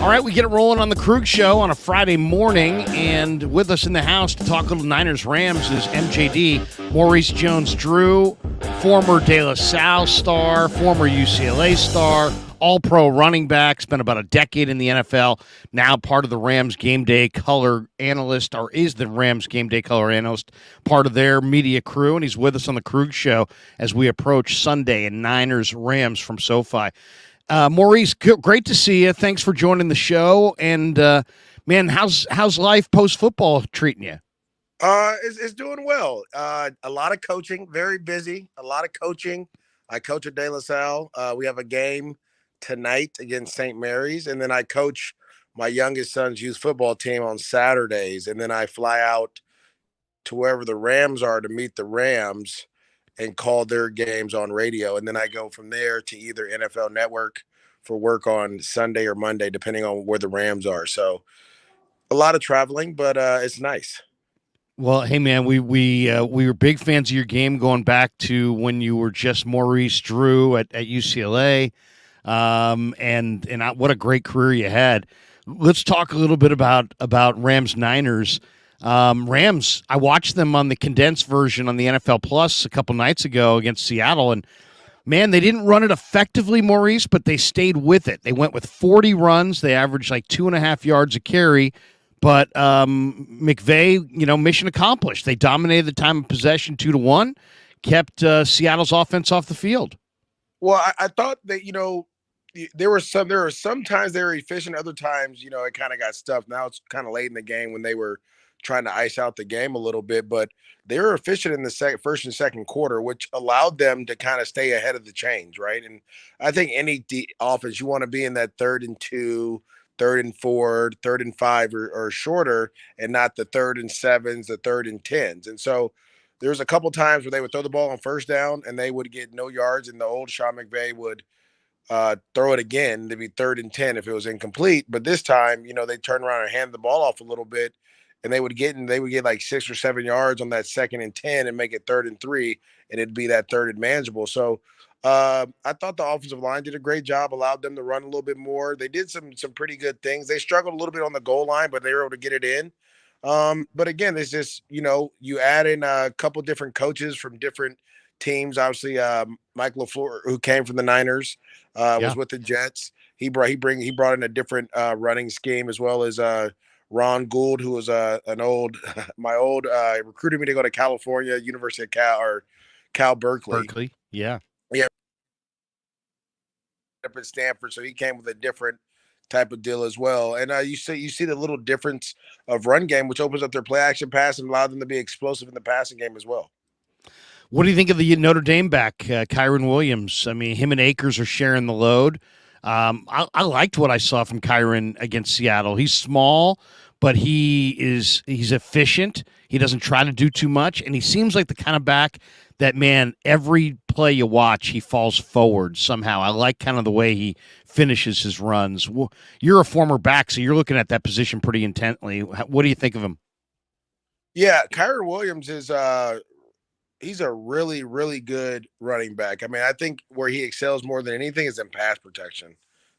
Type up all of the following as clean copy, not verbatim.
All right, we get it rolling on the Krueg Show on a Friday morning, and with us in the house to talk a little Niners-Rams is MJD, Maurice Jones-Drew, former De La Salle star, former UCLA star, all-pro running back, spent about a decade in the NFL, now part of the Rams Game Day color analyst, or is the Rams Game Day color analyst, part of their media crew, and he's with us on the Krueg Show as we approach Sunday and Niners-Rams from SoFi. Maurice, great to see you. Thanks for joining the show. And man, how's life post football treating you? It's doing well. A lot of coaching, very busy. A lot of coaching. I coach at De La Salle. We have a game tonight against St. Mary's, and then I coach my youngest son's youth football team on Saturdays, and then I fly out to wherever the Rams are to meet the Rams and call their games on radio. And then I go from there to either NFL Network for work on Sunday or Monday, depending on where the Rams are. So a lot of traveling, but it's nice. Well, hey man, we were big fans of your game going back to when you were just Maurice Drew at UCLA, and what a great career you had. Let's talk a little bit about Rams Niners. Rams, I watched them on the condensed version on the NFL Plus a couple nights ago against Seattle, and man, they didn't run it effectively, Maurice, but they stayed with it. They went with 40 runs. They averaged like 2.5 yards a carry, but McVay, mission accomplished. They dominated the time of possession 2-1, kept Seattle's offense off the field. Well, I thought that, there were sometimes they were efficient, other times, it kind of got stuffed. Now it's kind of late in the game when they were trying to ice out the game a little bit, but they were efficient in the first and second quarter, which allowed them to kind of stay ahead of the chains, right? And I think any offense, you want to be in that 3rd and 2, 3rd and 4, 3rd and 5 or shorter, and not the 3rd and 7s, the 3rd and 10s. And so there's a couple times where they would throw the ball on first down and they would get no yards, and the old Sean McVay would throw it again to be 3rd and 10 if it was incomplete. But this time, they turn around and hand the ball off a little bit, and they would get like 6 or 7 yards on that 2nd and 10 and make it 3rd and 3, and it'd be that 3rd and manageable. So I thought the offensive line did a great job, allowed them to run a little bit more. They did some pretty good things. They struggled a little bit on the goal line, but they were able to get it in. But again, it's just, you add in a couple different coaches from different teams. Obviously, Mike LaFleur, who came from the Niners, was with the Jets. He brought in a different running scheme, as well as Ron Gould, who was my old recruited me to go to California, University of Cal Berkeley. Yeah. Up at Stanford, so he came with a different type of deal as well. And you see the little difference of run game, which opens up their play action pass and allowed them to be explosive in the passing game as well. What do you think of the Notre Dame back, Kyren Williams? I mean, him and Akers are sharing the load. I liked what I saw from Kyren against Seattle. He's small, but he's efficient. He doesn't try to do too much, and he seems like the kind of back that, man, every play you watch, he falls forward somehow. I like kind of the way he finishes his runs. You're a former back, so you're looking at that position pretty intently. What do you think of him? Yeah, Kyren Williams is he's a really, really good running back. I mean, I think where he excels more than anything is in pass protection.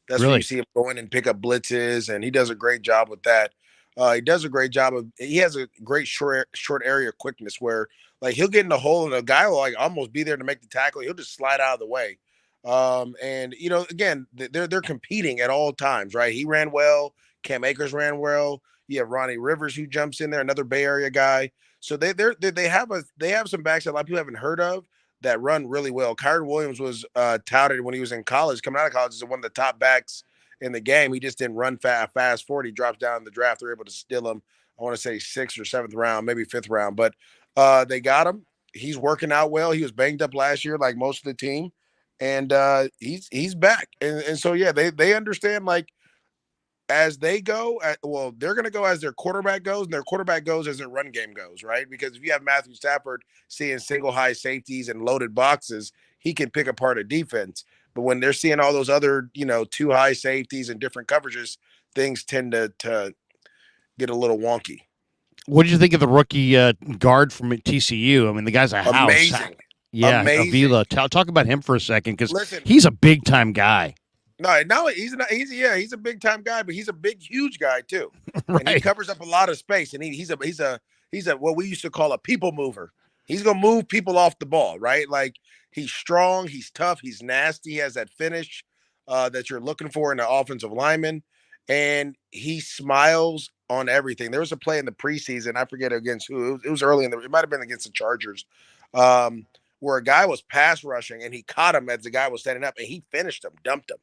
That's where you see him go in and pick up blitzes, and he does a great job with that. He has a great short area quickness where, like, he'll get in the hole and the guy will like almost be there to make the tackle. He'll just slide out of the way. And again, they're competing at all times, right? He ran well. Cam Akers ran well. You have Ronnie Rivers who jumps in there, another Bay Area guy. So they have some backs that a lot of people haven't heard of that run really well. Kyren Williams was touted when he was in college, coming out of college, as one of the top backs in the game. He just didn't run fast forward. He drops down in the draft. They're able to steal him. I want to say 6th or 7th round, maybe 5th round, but they got him. He's working out well. He was banged up last year, like most of the team, and he's back. And so yeah, they understand, like, as they go, they're going to go as their quarterback goes, and their quarterback goes as their run game goes, right? Because if you have Matthew Stafford seeing single high safeties and loaded boxes, he can pick apart a defense. But when they're seeing all those other, 2 high safeties and different coverages, things tend to get a little wonky. What did you think of the rookie guard from TCU? I mean, the guy's a house. Amazing. Yeah, amazing. Avila. Talk about him for a second, because he's a big-time guy. No, he's a big time guy, but he's a big, huge guy too, and he Right. covers up a lot of space. And he's a what we used to call a people mover. He's gonna move people off the ball, right? Like he's strong, he's tough, he's nasty. He has that finish that you're looking for in the offensive lineman, and he smiles on everything. There was a play in the preseason, I forget against who. It was early in the. It might have been against the Chargers. Where a guy was pass rushing and he caught him as the guy was standing up and he finished him, dumped him.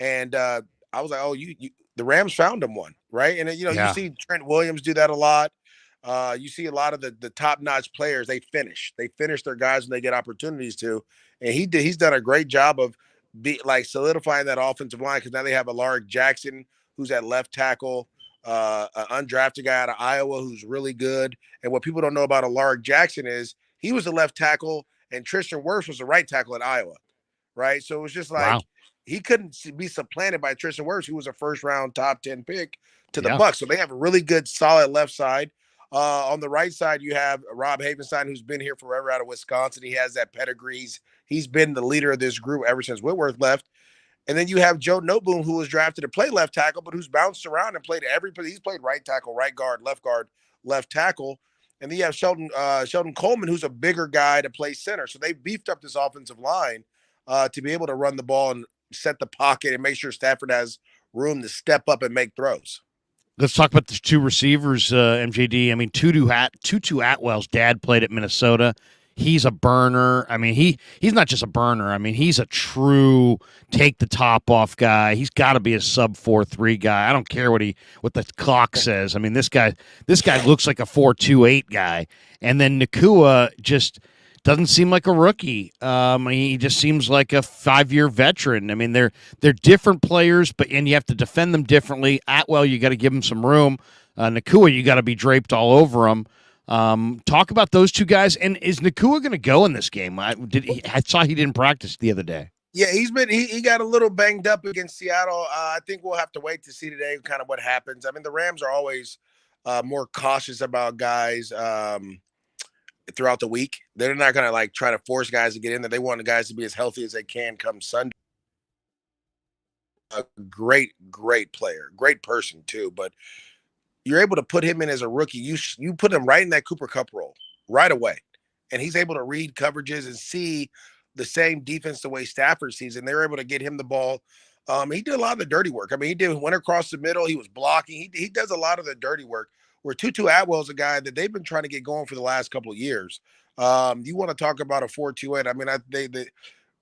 And I was like, oh, the Rams found him one, right? And you Yeah. see Trent Williams do that a lot. You see a lot of the top notch players. They finish their guys when they get opportunities to, and he's done a great job of solidifying that offensive line because now they have a Lark Jackson who's at left tackle, an undrafted guy out of Iowa who's really good. And what people don't know about a Lark Jackson is he was a left tackle and Tristan Wirfs was a right tackle at Iowa, right? So it was just Wow. like he couldn't be supplanted by Tristan Wirfs, who was a first round top 10 pick to the Yeah. Bucks. So they have a really good, solid left side. On the right side, you have Rob Havenstein, who's been here forever out of Wisconsin. He has that pedigree. He's been the leader of this group ever since Whitworth left. And then you have Joe Noteboom, who was drafted to play left tackle, but who's bounced around and played every. He's played right tackle, right guard, left tackle. And then you have Sheldon Coleman, who's a bigger guy to play center. So they beefed up this offensive line to be able to run the ball and set the pocket and make sure Stafford has room to step up and make throws. Let's talk about the two receivers, MJD. I mean, Tutu Atwell's dad played at Minnesota. He's a burner. I mean, he's not just a burner. I mean, he's a true take the top off guy. He's got to be a sub 4.3 guy. I don't care what the clock says. I mean, this guy looks like a 4.28 guy. And then Nakua just doesn't seem like a rookie. He just seems like a 5-year veteran. I mean, they're different players, and you have to defend them differently. Atwell, you got to give him some room. Nakua, you got to be draped all over him. Talk about those two guys. And is Nakua going to go in this game? I saw he didn't practice the other day. Yeah, he got a little banged up against Seattle. I think we'll have to wait to see today kind of what happens. I mean, the Rams are always more cautious about guys. Throughout the week. They're not going to like try to force guys to get in there. They want the guys to be as healthy as they can come Sunday. A great player, great person too, but you're able to put him in as a rookie. You put him right in that Cooper Kupp role right away. And he's able to read coverages and see the same defense the way Stafford sees, and they're able to get him the ball. He did a lot of the dirty work. I mean, went across the middle. He was blocking. He does a lot of the dirty work. Where Tutu Atwell's a guy that they've been trying to get going for the last couple of years. You want to talk about a 4.28? I mean, the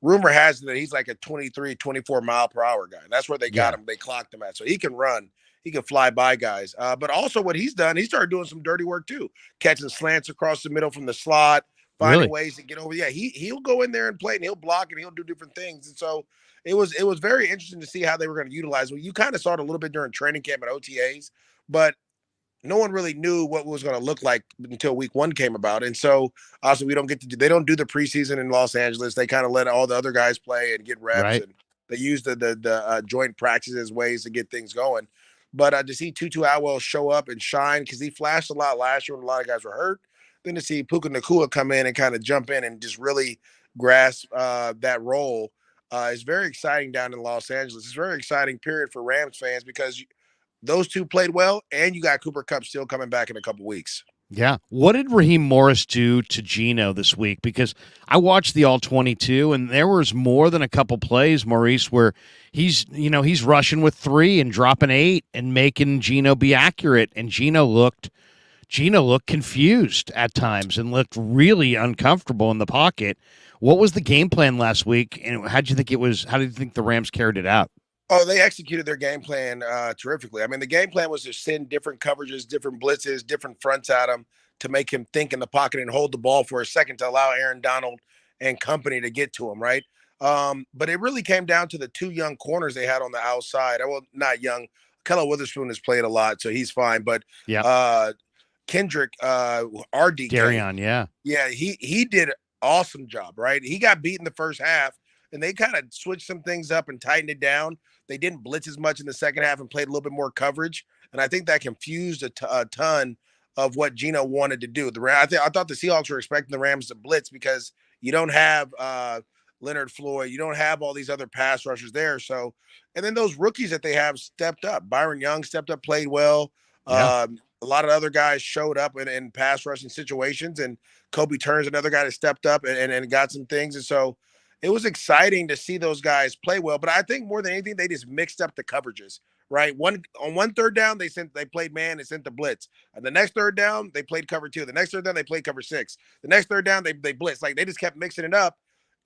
rumor has it that he's like a 23, 24 mile per hour guy. That's where they got him. They clocked him at. So he can run. He can fly by guys. But also what he's done, he started doing some dirty work too, catching slants across the middle from the slot, finding ways to get over. Yeah, he'll go in there and play, and he'll block, and he'll do different things. And so it was very interesting to see how they were going to utilize. Well, you kind of saw it a little bit during training camp and OTAs, but no one really knew what it was going to look like until week 1 came about. And so also they don't do the preseason in Los Angeles. They kind of let all the other guys play and get reps, and they use the joint practices ways to get things going. But to see Tutu Atwell show up and shine, because he flashed a lot last year when a lot of guys were hurt, then to see Puka Nacua come in and kind of jump in and just really grasp that role is very exciting down in Los Angeles. It's a very exciting period for Rams fans because those two played well, and you got Cooper Kupp still coming back in a couple weeks. Yeah. What did Raheem Morris do to Geno this week? Because I watched the All-22, and there was more than a couple plays, Maurice, where he's rushing with 3 and dropping 8 and making Geno be accurate. And Geno looked confused at times and looked really uncomfortable in the pocket. What was the game plan last week, and how did you think the Rams carried it out? Oh, they executed their game plan terrifically. I mean, the game plan was to send different coverages, different blitzes, different fronts at him to make him think in the pocket and hold the ball for a second to allow Aaron Donald and company to get to him, right? But it really came down to the 2 young corners they had on the outside. Well, not young. Kello Witherspoon has played a lot, so he's fine. But Kendrick, RDK. Darion, Yeah, he did an awesome job, right? He got beat in the first half, and they kind of switched some things up and tightened it down. They didn't blitz as much in the second half and played a little bit more coverage. And I think that confused a ton of what Geno wanted to do. I thought the Seahawks were expecting the Rams to blitz because you don't have Leonard Floyd. You don't have all these other pass rushers there. So, and then those rookies that they have stepped up. Byron Young stepped up, played well. Yeah. A lot of other guys showed up in pass rushing situations, and Kobe Turner's another guy that stepped up and got some things. And so it was exciting to see those guys play well. But I think more than anything, they just mixed up the coverages. Right, on one third down, they played man and sent the blitz. And the next third down, they played cover 2. The next third down, they played cover 6. The next third down, they blitz. Like they just kept mixing it up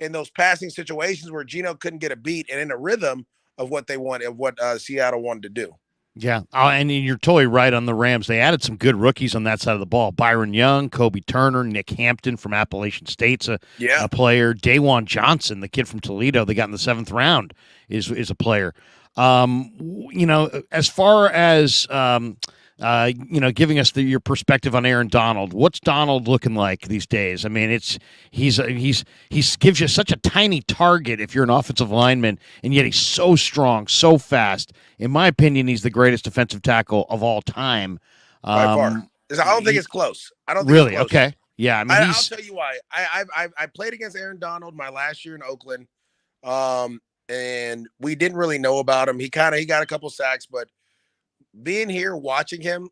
in those passing situations where Geno couldn't get a beat and in a rhythm of what they wanted, of what Seattle wanted to do. Yeah, and you're totally right on the Rams. They added some good rookies on that side of the ball. Byron Young, Kobe Turner, Nick Hampton from Appalachian State's a player. Dawan Johnson, the kid from Toledo they got in the 7th round, is a player. As far as giving us your perspective on Aaron Donald. What's Donald looking like these days? I mean, he gives you such a tiny target if you're an offensive lineman, and yet he's so strong, so fast. In my opinion, he's the greatest defensive tackle of all time. By far. I don't think it's close. I don't think really. It's close. Okay. Yeah. I mean, I'll tell you why. I played against Aaron Donald my last year in Oakland, and we didn't really know about him. He got a couple sacks, but being here, watching him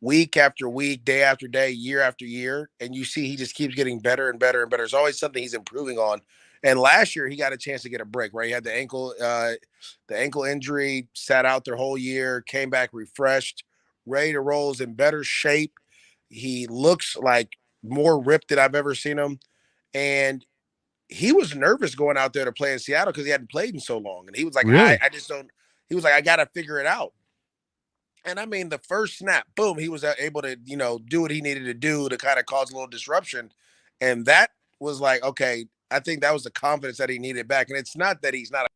week after week, day after day, year after year, and you see he just keeps getting better and better and better. There's always something he's improving on. And last year he got a chance to get a break, right? He had the ankle injury, sat out their whole year, came back refreshed, ready to roll, is in better shape. He looks like more ripped than I've ever seen him. And he was nervous going out there to play in Seattle because he hadn't played in so long. And he was like, really? I just don't. He was like, I got to figure it out. And I mean, the first snap, boom, he was able to, do what he needed to do to kind of cause a little disruption. And that was like, okay, I think that was the confidence that he needed back. And it's not that he's not.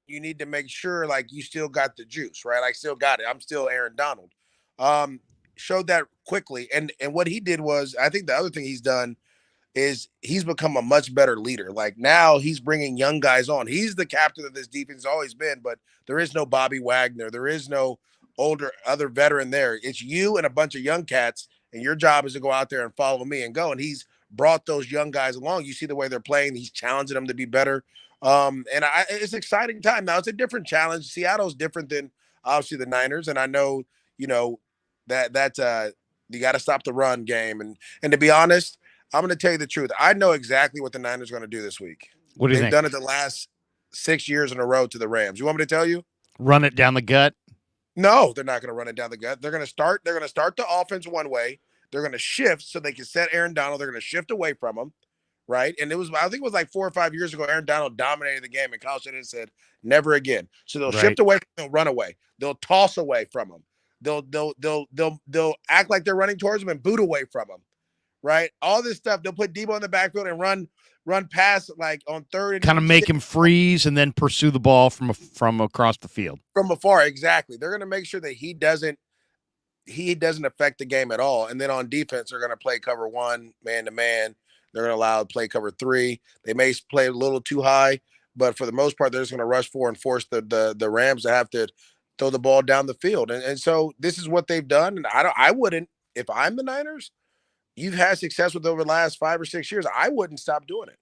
You need to make sure, like, you still got the juice, right? I still got it. I'm still Aaron Donald. Showed that quickly. And what he did was, I think the other thing he's done is he's become a much better leader. Like now he's bringing young guys on. He's the captain of this defense, always been, but there is no Bobby Wagner. There is no other veteran there. It's you and a bunch of young cats, and your job is to go out there and follow me and go. And he's brought those young guys along. You see the way they're playing. He's challenging them to be better. It's an exciting time. Now it's a different challenge. Seattle's different than obviously the Niners. And I know, that you got to stop the run game. And to be honest, I'm going to tell you the truth. I know exactly what the Niners are going to do this week. What do you think? They've done it the last 6 years in a row to the Rams. You want me to tell you? Run it down the gut? No, they're not going to run it down the gut. They're going to start the offense one way. They're going to shift so they can set Aaron Donald. They're going to shift away from him, right? And I think it was like 4 or 5 years ago, Aaron Donald dominated the game, and Kyle Shanahan said, never again. So they'll shift away, they'll run away. They'll toss away from him. They'll act like they're running towards him and boot away from him. Right, all this stuff. They'll put Debo in the backfield and run past like on third and kind of make him freeze and then pursue the ball from across the field from afar. Exactly. They're going to make sure that he doesn't affect the game at all. And then on defense, they're going to play cover 1, man to man. They're going to allow play cover 3. They may play a little too high, but for the most part, they're just going to rush 4 and force the Rams to have to throw the ball down the field. And so this is what they've done. And I wouldn't, if I'm the Niners. You've had success with over the last 5 or 6 years. I wouldn't stop doing it.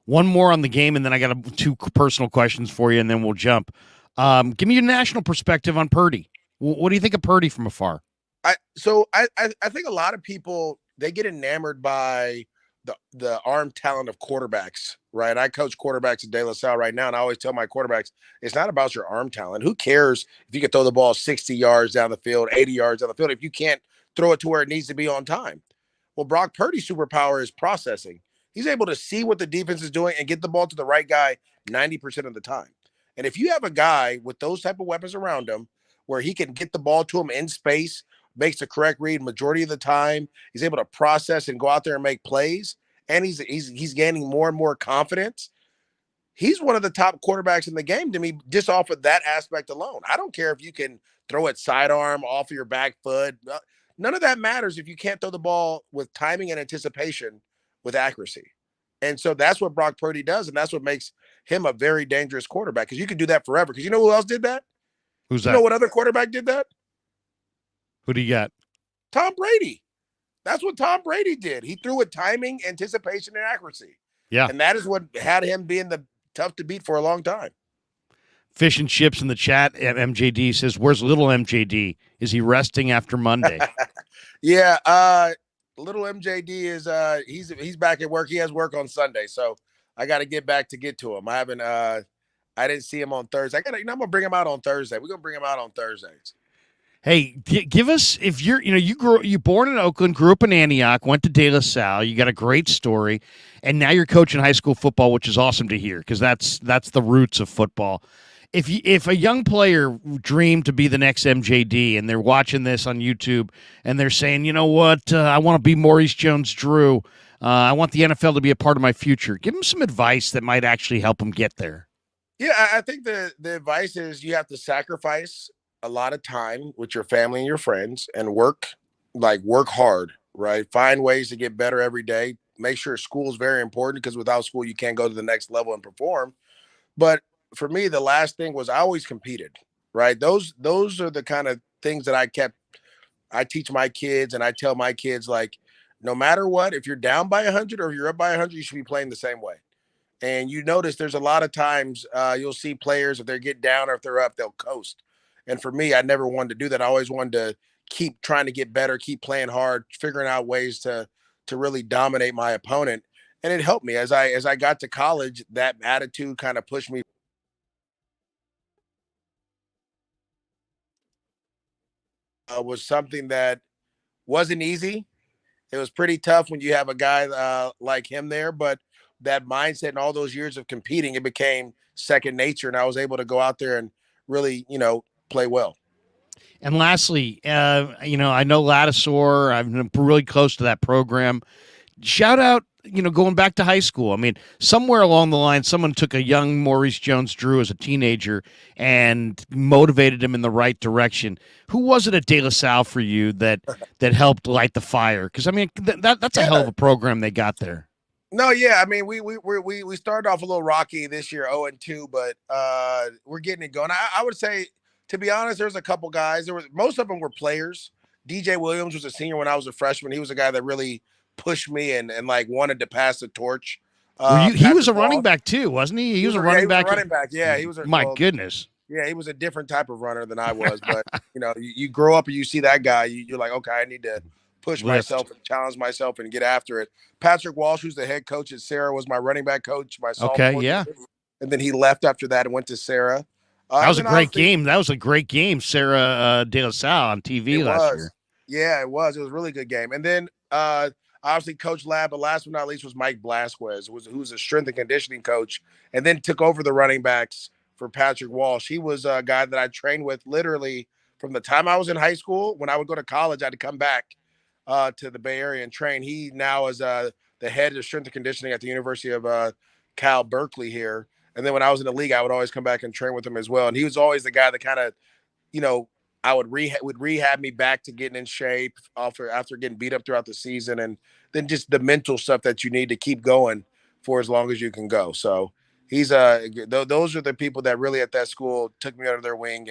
One more on the game, and then I got 2 personal questions for you, and then we'll jump. Give me your national perspective on Purdy. What do you think of Purdy from afar? I think a lot of people, they get enamored by the arm talent of quarterbacks, right? I coach quarterbacks at De La Salle right now, and I always tell my quarterbacks, it's not about your arm talent. Who cares if you can throw the ball 60 yards down the field, 80 yards down the field, if you can't throw it to where it needs to be on time? Well, Brock Purdy's superpower is processing. He's able to see what the defense is doing and get the ball to the right guy 90% of the time. And if you have a guy with those type of weapons around him where he can get the ball to him in space, makes the correct read majority of the time, he's able to process and go out there and make plays, and he's gaining more and more confidence. He's one of the top quarterbacks in the game to me just off of that aspect alone. I don't care if you can throw it sidearm off of your back foot. None of that matters if you can't throw the ball with timing and anticipation with accuracy. And so that's what Brock Purdy does, and that's what makes him a very dangerous quarterback, because you could do that forever. Because you know who else did that? Who's that? You know what other quarterback did that? Who do you got? Tom Brady. That's what Tom Brady did. He threw with timing, anticipation, and accuracy. Yeah. And that is what had him being the tough to beat for a long time. Fish and chips in the chat. MJD says, "Where's little MJD? Is he resting after Monday?" Yeah, little MJD is he's back at work. He has work on Sunday, so I got to get to him. I didn't see him on Thursday. I'm gonna bring him out on Thursday. We're gonna bring him out on Thursdays. Hey, give us, if you born in Oakland, grew up in Antioch, went to De La Salle. You got a great story, and now you're coaching high school football, which is awesome to hear because that's the roots of football. If a young player dreamed to be the next MJD and they're watching this on YouTube and they're saying, you know what, I want to be Maurice Jones-Drew. I want the NFL to be a part of my future. Give them some advice that might actually help them get there. Yeah, I think the advice is you have to sacrifice a lot of time with your family and your friends and work hard, right? Find ways to get better every day. Make sure school is very important because without school, you can't go to the next level and perform. But for me, the last thing was I always competed, right? Those are the kind of things that I teach my kids and I tell my kids, like, no matter what, if you're down by 100 or if you're up by 100, you should be playing the same way. And you notice there's a lot of times you'll see players, if they get down or if they're up, they'll coast. And for me, I never wanted to do that. I always wanted to keep trying to get better, keep playing hard, figuring out ways to really dominate my opponent. And it helped me as I got to college. That attitude kind of pushed me. Was something that wasn't easy. It was pretty tough when you have a guy like him there, but that mindset and all those years of competing, it became second nature, and I was able to go out there and really, play well. And lastly, I know Lattisaur. I'm really close to that program. Shout out, going back to high school. I mean, somewhere along the line, someone took a young Maurice Jones-Drew as a teenager and motivated him in the right direction. Who was it at De La Salle for you that helped light the fire? Because I mean, that's a hell of a program they got there. No, yeah, I mean, we started off a little rocky this year, 0-2, but we're getting it going. I would say, to be honest, there's a couple guys. Most of them were players. DJ Williams was a senior when I was a freshman. He was a guy that really pushed me and like wanted to pass the torch. He was a running back too, wasn't he? He was a running back. Running back, yeah. He was. Goodness. Yeah, he was a different type of runner than I was. But you grow up and you see that guy, you're like, okay, I need to push myself and challenge myself and get after it. Patrick Walsh, who's the head coach at Sarah, was my running back coach. My sophomore year. And then he left after that and went to Sarah. That was a great game. That was a great game, Sarah De La Salle on TV last year. Yeah, it was. It was a really good game. And then obviously Coach Lab, but last but not least was Mike Blasquez, who's a strength and conditioning coach, and then took over the running backs for Patrick Walsh. He was a guy that I trained with literally from the time I was in high school. When I would go to college, I had to come back to the Bay Area and train. He now is the head of strength and conditioning at the University of Cal Berkeley here. And then when I was in the league, I would always come back and train with him as well. And he was always the guy that kind of, I would rehab me back to getting in shape after getting beat up throughout the season, and then just the mental stuff that you need to keep going for as long as you can go. So he's those are the people that really at that school took me under their wing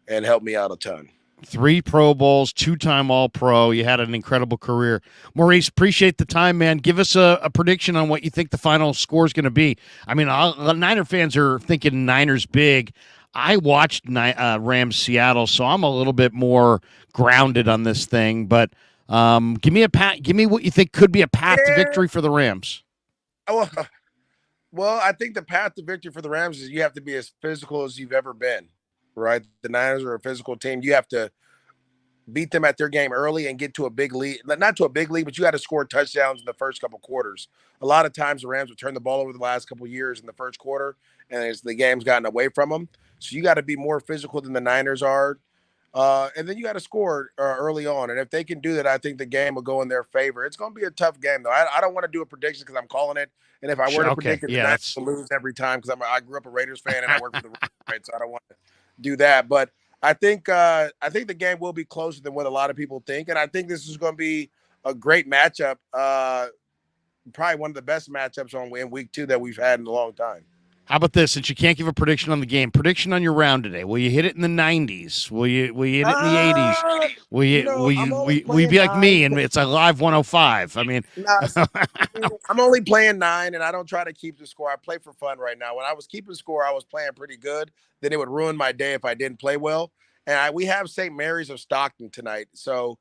and helped me out a ton. 3 Pro Bowls, 2-time All-Pro. You had an incredible career. Maurice, appreciate the time, man. Give us a prediction on what you think the final score is going to be. I mean, Niner fans are thinking Niners big. I watched Rams Seattle, so I'm a little bit more grounded on this thing. But give me what you think could be a path to victory for the Rams. Well, I think the path to victory for the Rams is you have to be as physical as you've ever been. Right, the Niners are a physical team. You have to beat them at their game early and get to a big lead. Not to a big lead, but you got to score touchdowns in the first couple quarters. A lot of times the Rams would turn the ball over the last couple years in the first quarter, and as the game's gotten away from them. So you got to be more physical than the Niners are. And then you got to score early on. And if they can do that, I think the game will go in their favor. It's going to be a tough game, though. I don't want to do a prediction because I'm calling it. And if I were to predict it, the Niners will lose every time because I grew up a Raiders fan and I work for the Raiders, so I don't want to do that. But I think the game will be closer than what a lot of people think. And I think this is going to be a great matchup. Probably one of the best matchups in week 2 that we've had in a long time. How about this? Since you can't give a prediction on the game, prediction on your round today. Will you hit it in the 90s? Will you hit it in the 80s? I'm only Will you be playing like me 9. and it's a live 105? I mean, Nah, I'm only playing 9, and I don't try to keep the score. I play for fun right now. When I was keeping score, I was playing pretty good. Then it would ruin my day if I didn't play well. And we have St. Mary's of Stockton tonight, so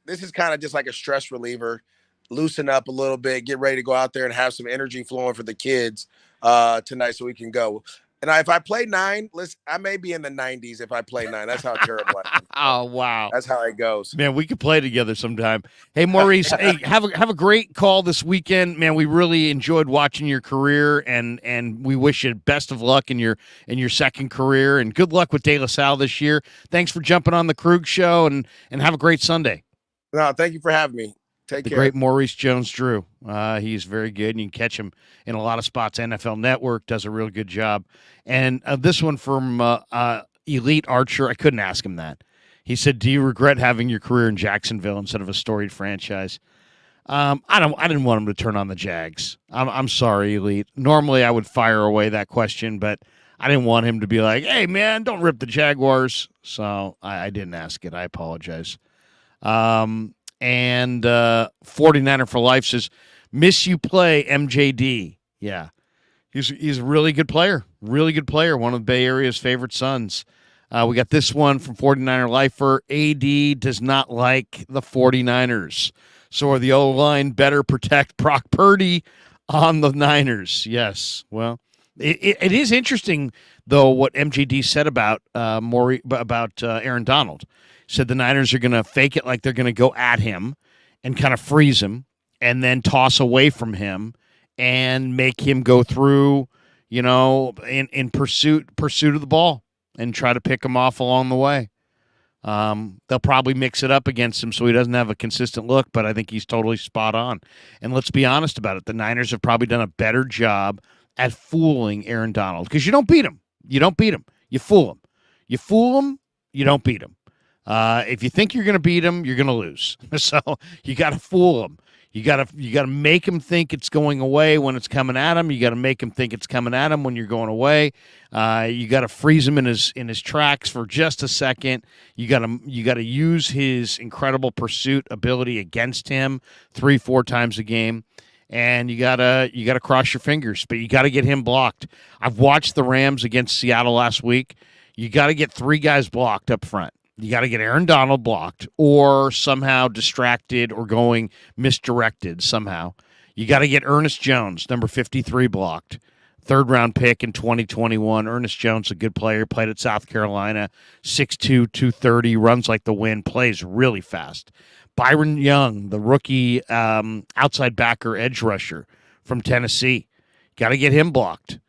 this is kind of just like a stress reliever. Loosen up a little bit, get ready to go out there and have some energy flowing for the kids tonight, so we can go. And if I play 9, listen, I may be in the 90s if I play 9. That's how terrible I am. oh wow. That's how it goes. Man, we could play together sometime. Hey, Maurice, hey, have a great call this weekend, man. We really enjoyed watching your career, and we wish you best of luck in your second career, and good luck with De La Salle this year. Thanks for jumping on the Krueg show, and have a great Sunday. No, thank you for having me. Take care. The great Maurice Jones-Drew. He's very good, and you can catch him in a lot of spots. NFL Network does a real good job. And this one from Elite Archer, I couldn't ask him that. He said, "Do you regret having your career in Jacksonville instead of a storied franchise?" I didn't want him to turn on the Jags. I'm sorry, Elite. Normally, I would fire away that question, but I didn't want him to be like, "Hey, man, don't rip the Jaguars." So I didn't ask it. I apologize. And 49er for life says, "Miss you play MJD." Yeah, he's a really good player. Really good player. One of the Bay Area's favorite sons. We got this one from 49er Lifer. AD does not like the 49ers. So are the O-line better protect Brock Purdy on the Niners? Yes. Well, it is interesting, though, what MJD said about Aaron Donald. He said the Niners are going to fake it like they're going to go at him and kind of freeze him and then toss away from him and make him go through, in pursuit of the ball and try to pick him off along the way. They'll probably mix it up against him so he doesn't have a consistent look, but I think he's totally spot on. And let's be honest about it. The Niners have probably done a better job at fooling Aaron Donald because you don't beat him. You don't beat him. You fool him. You fool him, you don't beat him. If you think you're going to beat him, you're going to lose. So you got to fool him. You got to make him think it's going away when it's coming at him. You got to make him think it's coming at him when you're going away. You got to freeze him in his tracks for just a second. You got to use his incredible pursuit ability against him 3-4 times a game. And you gotta cross your fingers, but you got to get him blocked. I've watched the Rams against Seattle last week. You got to get 3 guys blocked up front. You got to get Aaron Donald blocked or somehow distracted or going misdirected somehow. You got to get Ernest Jones, number 53, blocked. 3rd-round pick in 2021. Ernest Jones, a good player, played at South Carolina, 6'2", 230, runs like the wind, plays really fast. Byron Young, the rookie outside backer edge rusher from Tennessee. Got to get him blocked.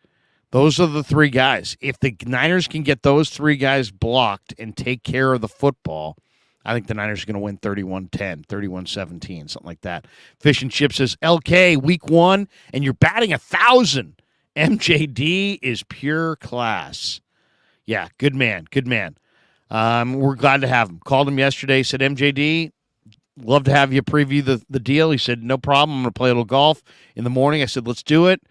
Those are the 3 guys. If the Niners can get those 3 guys blocked and take care of the football, I think the Niners are going to win 31-10, 31-17, something like that. Fish and Chip says, LK, week 1, and you're batting 1,000. MJD is pure class. Yeah, good man, good man. We're glad to have him. Called him yesterday, said, MJD, love to have you preview the deal. He said, no problem. I'm going to play a little golf in the morning. I said, let's do it.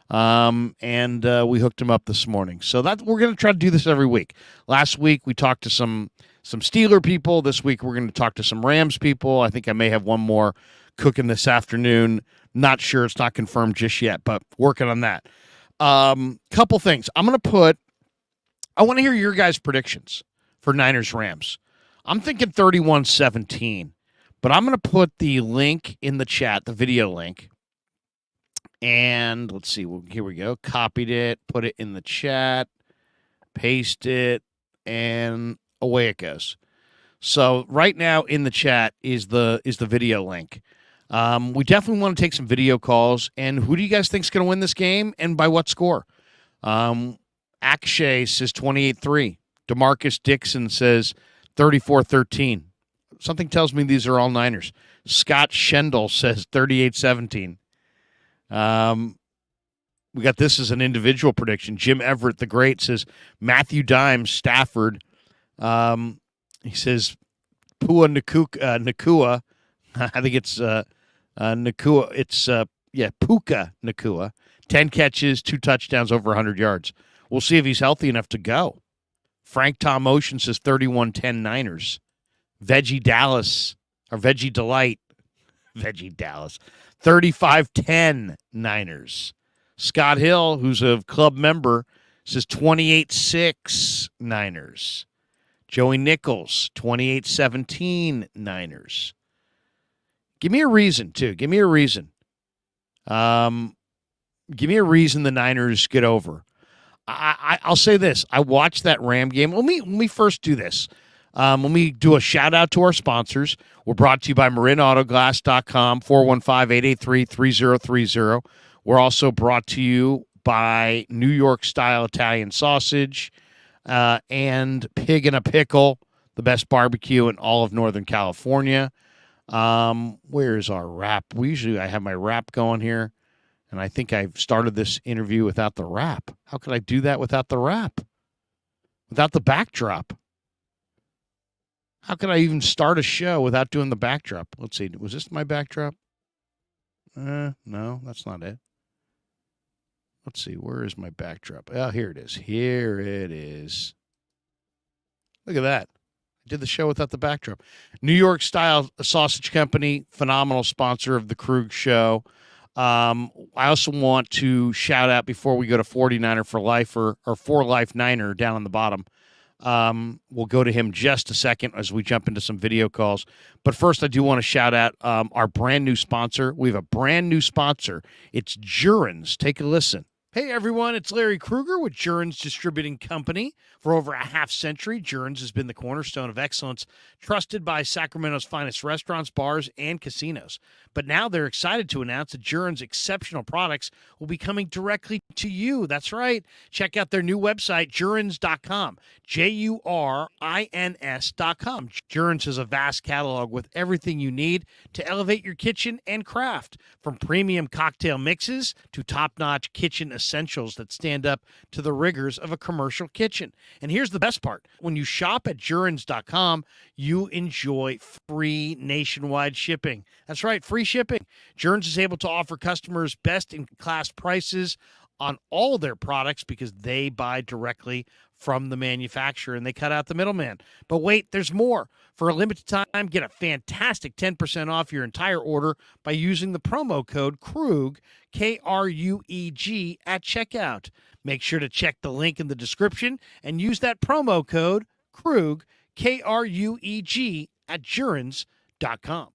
And we hooked him up this morning. So that we're going to try to do this every week. Last week we talked to some Steeler people. This week we're going to talk to some Rams people. I think I may have one more cooking this afternoon. Not sure. It's not confirmed just yet, but working on that. Couple things. I want to hear your guys' predictions for Niners Rams. I'm thinking 31-17, but I'm going to put the link in the chat, the video link. And let's see. Well, here we go. Copied it, put it in the chat, paste it, and away it goes. So right now in the chat is the video link. We definitely want to take some video calls. And who do you guys think is going to win this game, and by what score? Akshay says 28-3. DeMarcus Dixon says 34-13. Something tells me these are all Niners. Scott Schendel says 38-17. We got this as an individual prediction. Jim Everett the Great says Matthew Dimes, Stafford. He says Pua Nakua. I think it's Nakua. It's Puka Nakua. 10 catches, 2 touchdowns, over 100 yards. We'll see if he's healthy enough to go. Frank Tom Ocean says 31-10 Niners. Veggie Delight, Veggie Dallas, 35-10 Niners. Scott Hill, who's a club member, says 28-6 Niners. Joey Nichols, 28-17 Niners. Give me a reason, too. Give me a reason. Give me a reason the Niners get over. I'll say this. I watched that Ram game. Let me first do this. Let me do a shout-out to our sponsors. We're brought to you by MarinAutoGlass.com, 415-883-3030. We're also brought to you by New York-style Italian sausage and Pig in a Pickle, the best barbecue in all of Northern California. Where's our wrap? I have my wrap going here, and I think I've started this interview without the wrap. How could I do that without the wrap? Without the backdrop? How could I even start a show without doing the backdrop? Let's see. Was this my backdrop? No, that's not it. Let's see. Where is my backdrop? Oh, here it is. Here it is. Look at that. I did the show without the backdrop. New York Style Sausage Company, phenomenal sponsor of the Krueg Show. I also want to shout out before we go to 49er for Life or For Life Niner down on the bottom. We'll go to him just a second as we jump into some video calls. But first, I do want to shout out our brand new sponsor. We have a brand new sponsor. It's Jurens. Take a listen. Hey, everyone. It's Larry Krueger with Jurens Distributing Company. For over a half century, Jurens has been the cornerstone of excellence, trusted by Sacramento's finest restaurants, bars, and casinos. But now they're excited to announce that Jurens' exceptional products will be coming directly to you. That's right. Check out their new website, Jurens.com, Jurins.com. Jurens has a vast catalog with everything you need to elevate your kitchen and craft, from premium cocktail mixes to top-notch kitchen essentials that stand up to the rigors of a commercial kitchen. And here's the best part. When you shop at Jurens.com, you enjoy free nationwide shipping. That's right, free shipping. Jurens is able to offer customers best-in-class prices on all their products because they buy directly from the manufacturer and they cut out the middleman. But wait, there's more. For a limited time, get a fantastic 10% off your entire order by using the promo code Krueg, K-R-U-E-G, at checkout. Make sure to check the link in the description and use that promo code Krueg, K-R-U-E-G, at Jurens.com.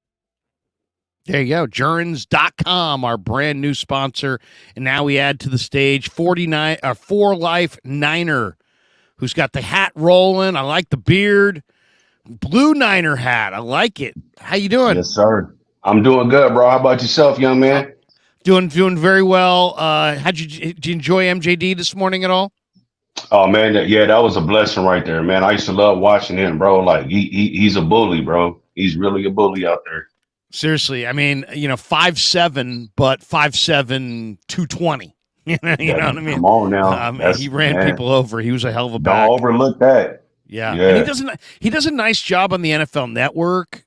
There you go, Jurens.com, our brand new sponsor. And now we add to the stage For Life Niner, who's got the hat rolling. I like the beard. Blue Niner hat. I like it. How you doing? Yes, sir. I'm doing good, bro. How about yourself, young man? Doing very well. Did you enjoy MJD this morning at all? Oh man, that was a blessing right there, man. I used to love watching him, bro. Like he's a bully, bro. He's really a bully out there. Seriously, I mean, 5'7", but 5'7", 220. You know what I mean? Come on now. He ran people over. He was a hell of a back. Don't overlook that. Yeah. And he does a nice job on the NFL Network.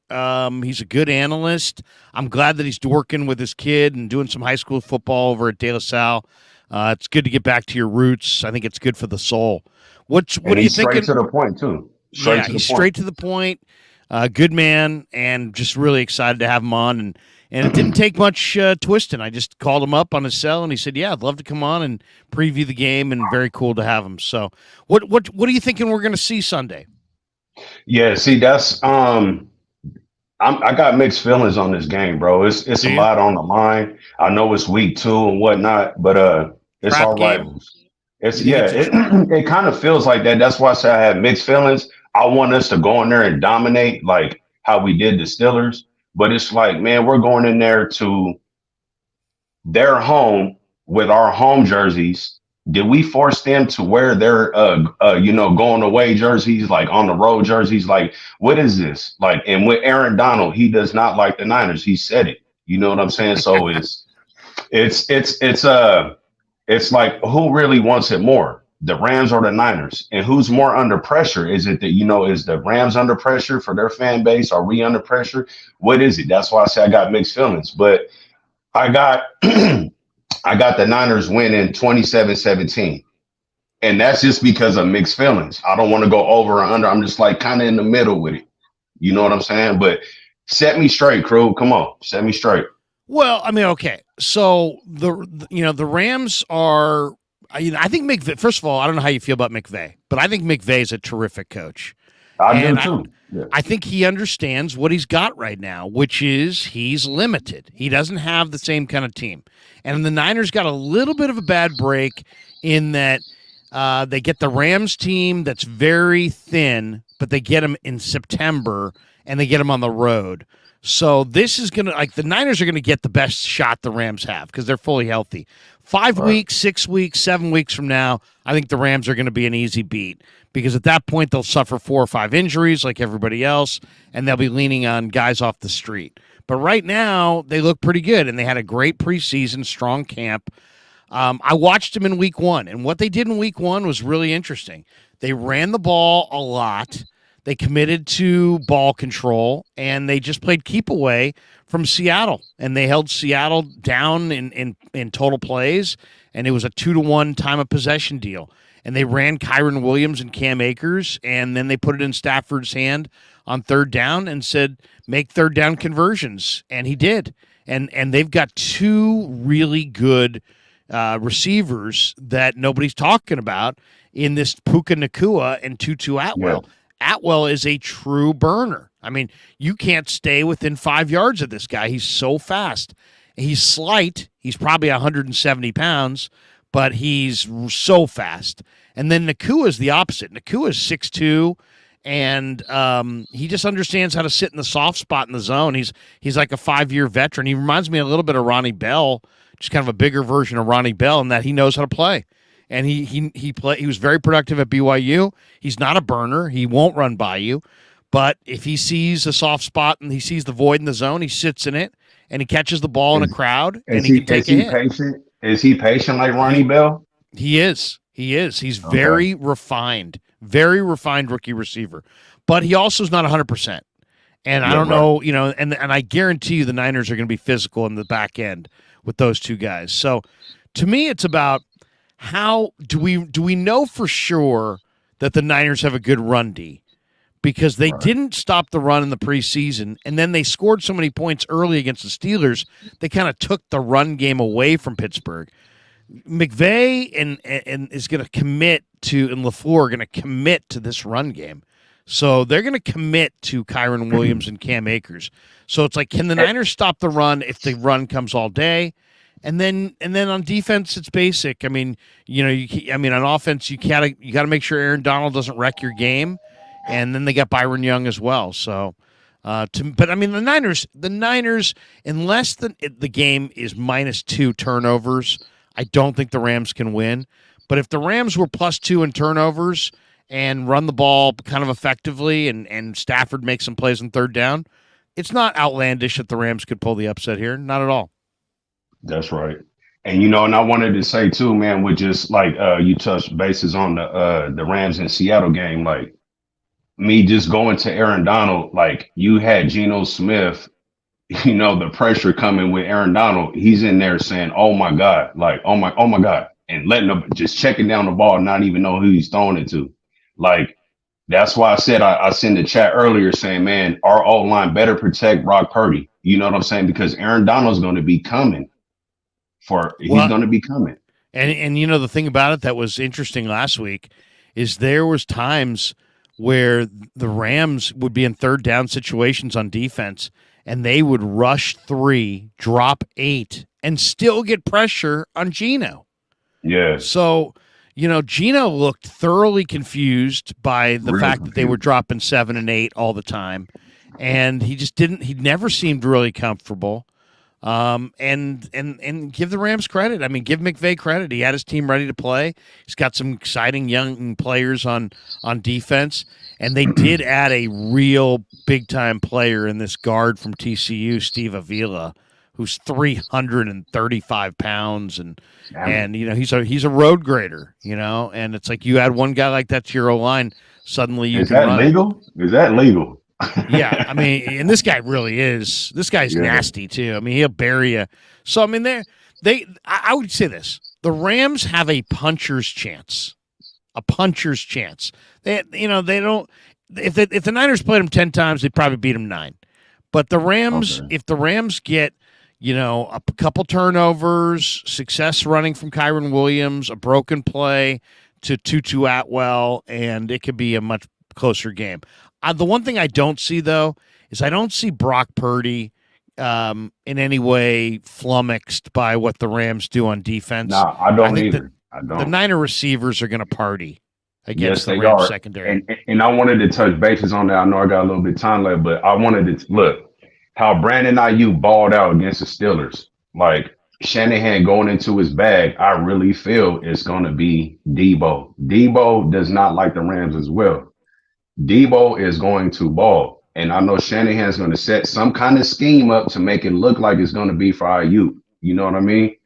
He's a good analyst. I'm glad that he's working with his kid and doing some high school football over at De La Salle. It's good to get back to your roots. I think it's good for the soul. What are you thinking? Straight to the point, too. Straight to the point. Good man, and just really excited to have him on. And it didn't take much twisting. I just called him up on his cell, and he said, "Yeah, I'd love to come on and preview the game." And very cool to have him. So, what are you thinking we're going to see Sunday? Yeah, see, that's I got mixed feelings on this game, bro. It's a lot on the line. I know it's week 2 and whatnot, but it's all right. It kind of feels like that. That's why I say I have mixed feelings. I want us to go in there and dominate like how we did the Steelers. But it's like, man, we're going in there to their home with our home jerseys. Did we force them to wear their, going away jerseys, like on the road jerseys? Like, what is this? Like, and with Aaron Donald, he does not like the Niners. He said it. You know what I'm saying? So it's like, who really wants it more? The Rams or the Niners? And who's more under pressure? Is it that, is the Rams under pressure for their fan base? Are we under pressure? What is it? That's why I say I got mixed feelings. But I got I got the Niners winning 27-17. And that's just because of mixed feelings. I don't want to go over or under. I'm just like kind of in the middle with it. You know what I'm saying? But set me straight, Krueg. Come on, set me straight. Well, I mean, okay. So the Rams are. I think McVay. First of all, I don't know how you feel about McVay, but I think McVay is a terrific coach. I do too. Yeah. I think he understands what he's got right now, which is he's limited. He doesn't have the same kind of team, and the Niners got a little bit of a bad break in that they get the Rams team that's very thin, but they get them in September and they get them on the road. So this is going to, like, the Niners are going to get the best shot the Rams have because they're fully healthy. 5 weeks, 6 weeks, 7 weeks from now, I think the Rams are going to be an easy beat because at that point they'll suffer 4 or 5 injuries like everybody else, and they'll be leaning on guys off the street. But right now, they look pretty good, and they had a great preseason, strong camp. I watched them in week 1, and what they did in week 1 was really interesting. They ran the ball a lot. They committed to ball control, and they just played keep away from Seattle, and they held Seattle down in total plays, and it was a 2-to-1 time of possession deal. And they ran Kyren Williams and Cam Akers, and then they put it in Stafford's hand on third down and said, make third down conversions, and he did. And they've got 2 really good receivers that nobody's talking about in this Puka Nacua and Tutu Atwell. Yeah. Atwell is a true burner. I mean, you can't stay within 5 yards of this guy. He's so fast. He's slight. He's probably 170 pounds, but he's so fast. And then Nacua is the opposite. Nacua is 6'2", and he just understands how to sit in the soft spot in the zone. He's like a 5-year veteran. He reminds me a little bit of Ronnie Bell, just kind of a bigger version of Ronnie Bell in that he knows how to play. And he was very productive at BYU. He's not a burner. He won't run by you. But if he sees a soft spot and he sees the void in the zone, he sits in it and he catches the ball in a crowd and he can take a hit. Patient? Is he patient like Ronnie Bell? He is. He's very refined rookie receiver. But he also is not 100%. And I don't know, and I guarantee you the Niners are going to be physical in the back end with those 2 guys. So to me, it's about how do we know for sure that the Niners have a good run D? Because they didn't stop the run in the preseason, and then they scored so many points early against the Steelers, they kind of took the run game away from Pittsburgh. McVay and is going to commit to, and LaFleur are going to commit to this run game. So they're going to commit to Kyren Williams and Cam Akers. So it's like, can the Niners stop the run if the run comes all day? And then on defense, it's basic. I mean, on offense, you got to make sure Aaron Donald doesn't wreck your game. And then they got Byron Young as well. So, but I mean, the Niners, unless the game is -2 turnovers, I don't think the Rams can win. But if the Rams were +2 in turnovers and run the ball kind of effectively, and Stafford makes some plays on third down, it's not outlandish that the Rams could pull the upset here. Not at all. That's right. And, and I wanted to say too, man, with just like you touched bases on the Rams and Seattle game, like me just going to Aaron Donald, like you had Geno Smith, the pressure coming with Aaron Donald. He's in there saying, oh my God, like, oh my God. And letting them just checking down the ball, not even know who he's throwing it to. Like, that's why I said I sent the chat earlier saying, man, our O-line better protect Brock Purdy. You know what I'm saying? Because Aaron Donald's going to be coming. He's going to be coming. And the thing about it that was interesting last week is there was times where the Rams would be in third down situations on defense, and they would rush 3, drop 8, and still get pressure on Geno. Yeah. So, Geno looked thoroughly confused by the fact that they were dropping 7 and 8 all the time, and he never seemed really comfortable. And give the Rams credit. I mean, give McVay credit. He had his team ready to play. He's got some exciting young players on defense, and they did add a real big-time player in this guard from TCU, Steve Avila, who's 335 pounds, and he's a road grader, and it's like you add one guy like that to your O-line, suddenly you can run. Is that legal? Yeah, I mean, and this guy really is. This guy's nasty too. I mean, he'll bury you. So I mean, I would say this: the Rams have a puncher's chance. A puncher's chance. They don't. If the Niners played them 10 times, they'd probably beat them 9. But the Rams, if the Rams get, a couple turnovers, success running from Kyren Williams, a broken play to Tutu Atwell, and it could be a much closer game. The one thing I don't see, though, is I don't see Brock Purdy in any way flummoxed by what the Rams do on defense. No, I don't either. I don't. The Niner receivers are going to party against the they Rams are. secondary. And I wanted to touch bases on that. I know I got a little bit of time left, but I wanted to look how Brandon Ayuk balled out against the Steelers. Like Shanahan going into his bag, I really feel it's going to be Debo. Debo does not like the Rams as well. Debo is going to ball. And I know Shanahan's going to set some kind of scheme up to make it look like it's going to be for Ayuk. You know what I mean?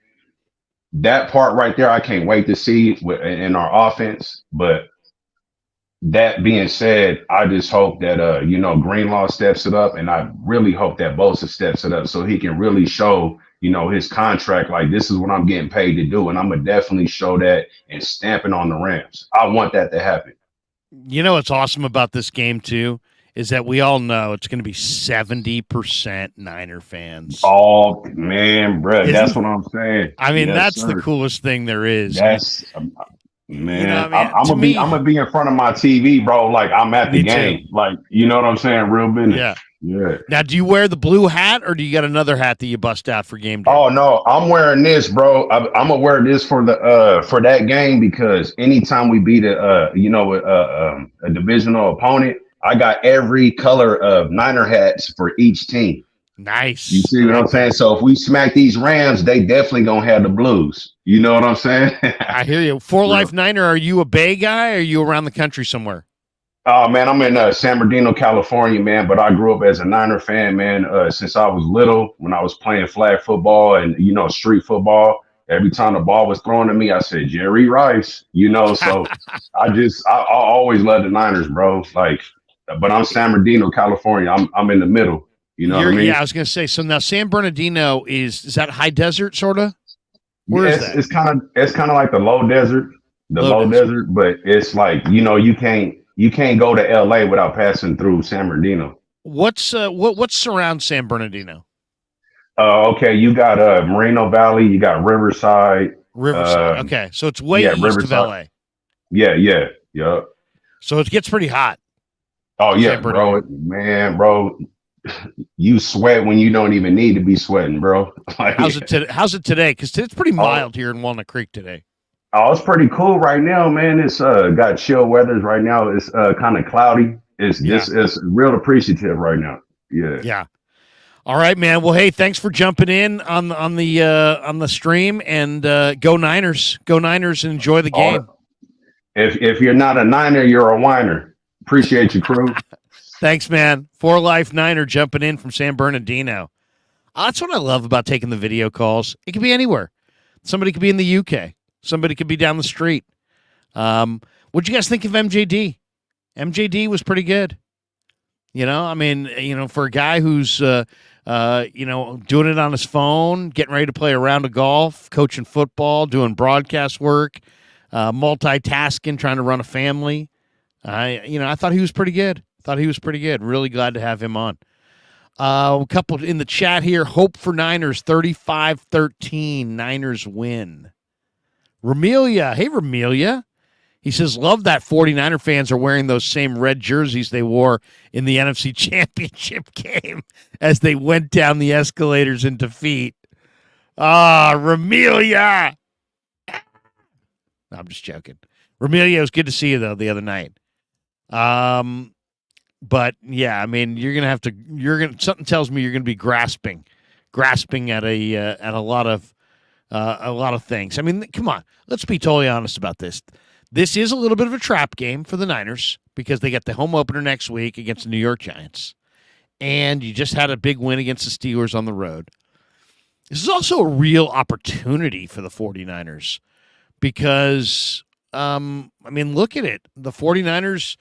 That part right there, I can't wait to see in our offense. But that being said, I just hope that Greenlaw steps it up, and I really hope that Bosa steps it up so he can really show his contract. Like, this is what I'm getting paid to do, and I'm gonna definitely show that and stamp it on the Rams. I want that to happen. What's awesome about this game too is that we all know it's going to be 70% Niner fans. Oh, man, bro. That's what I'm saying. I mean, that's the coolest thing there is. That's, man, I'm going to be in front of my TV, bro. Like, I'm at the game. Too. Like, you know what I'm saying? Real business. Yeah. Yeah. Now, do you wear the blue hat or do you got another hat that you bust out for game day? Oh, no, I'm wearing this, bro. I'm going to wear this for that game because anytime we beat a divisional opponent, I got every color of Niner hats for each team. Nice. You see what I'm saying? So if we smack these Rams, they definitely going to have the blues. You know what I'm saying? I hear you. For Life Niner, are you a Bay guy or are you around the country somewhere? Oh, man, I'm in San Bernardino, California, man. But I grew up as a Niner fan, man, since I was little when I was playing flag football and, street football. Every time the ball was thrown at me, I said, Jerry Rice, so I always loved the Niners, bro. Like, but I'm San Bernardino, California. I'm in the middle. You know what I mean? Yeah, I was going to say. So now San Bernardino is that high desert sort of? Where is that? It's kind of like the low desert, but it's like you can't go to LA without passing through San Bernardino. What surrounds San Bernardino? Okay, you got Moreno Valley, you got Riverside. Okay, so it's way east Riverside. of LA. Yeah. So it gets pretty hot. Oh yeah, bro, bro, you sweat when you don't even need to be sweating, bro. Like, how's it today? Because it's pretty mild here in Walnut Creek today. Oh, it's pretty cool right now, man. It's got chill weathers right now. It's kind of cloudy. It's real appreciative right now. Yeah. Yeah. All right, man. Well, hey, thanks for jumping in on the stream, and go Niners, and enjoy the game. If you're not a Niner, you're a whiner. Appreciate you, crew. Thanks, man. For Life Niner jumping in from San Bernardino. That's what I love about taking the video calls. It could be anywhere. Somebody could be in the UK. Somebody could be down the street. What'd you guys think of MJD? MJD was pretty good. For a guy who's doing it on his phone, getting ready to play a round of golf, coaching football, doing broadcast work, multitasking, trying to run a family. I thought he was pretty good. Really glad to have him on. A couple in the chat here. Hope for Niners, 35-13. Niners win. Ramelia. Hey, Ramelia. He says, love that 49er fans are wearing those same red jerseys they wore in the NFC Championship game as they went down the escalators in defeat. Ramelia. No, I'm just joking. Ramelia, it was good to see you, though, the other night. But, yeah, I mean, something tells me you're going to be grasping at a lot of things. I mean, come on. Let's be totally honest about this. This is a little bit of a trap game for the Niners because they get the home opener next week against the New York Giants. And you just had a big win against the Steelers on the road. This is also a real opportunity for the 49ers because, look at it. The 49ers,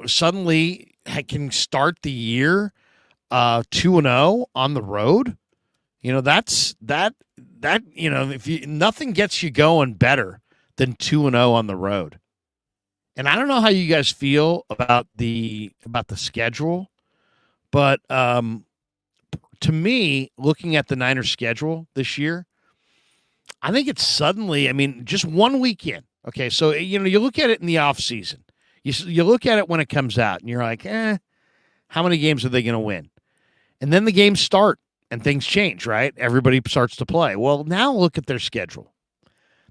suddenly can start the year 2-0 on the road. That's nothing gets you going better than 2-0 on the road. And I don't know how you guys feel about the schedule, but to me, looking at the Niners schedule this year, I think it's suddenly, just 1 week in. Okay, so you look at it in the offseason. You look at it when it comes out, and you're like, how many games are they going to win? And then the games start, and things change, right? Everybody starts to play. Well, now look at their schedule.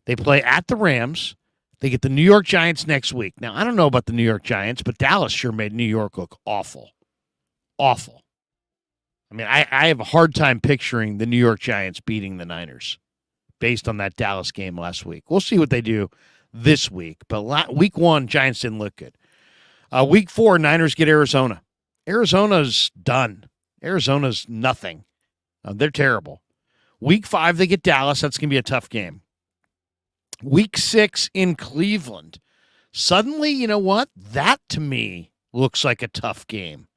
They play at the Rams. They get the New York Giants next week. Now, I don't know about the New York Giants, but Dallas sure made New York look awful. Awful. I have a hard time picturing the New York Giants beating the Niners based on that Dallas game last week. We'll see what they do this week. But week 1, Giants didn't look good. Week 4, Niners get Arizona. Arizona's done. Arizona's nothing. They're terrible. Week 5, they get Dallas. That's going to be a tough game. Week 6 in Cleveland. Suddenly, you know what? That, to me, looks like a tough game.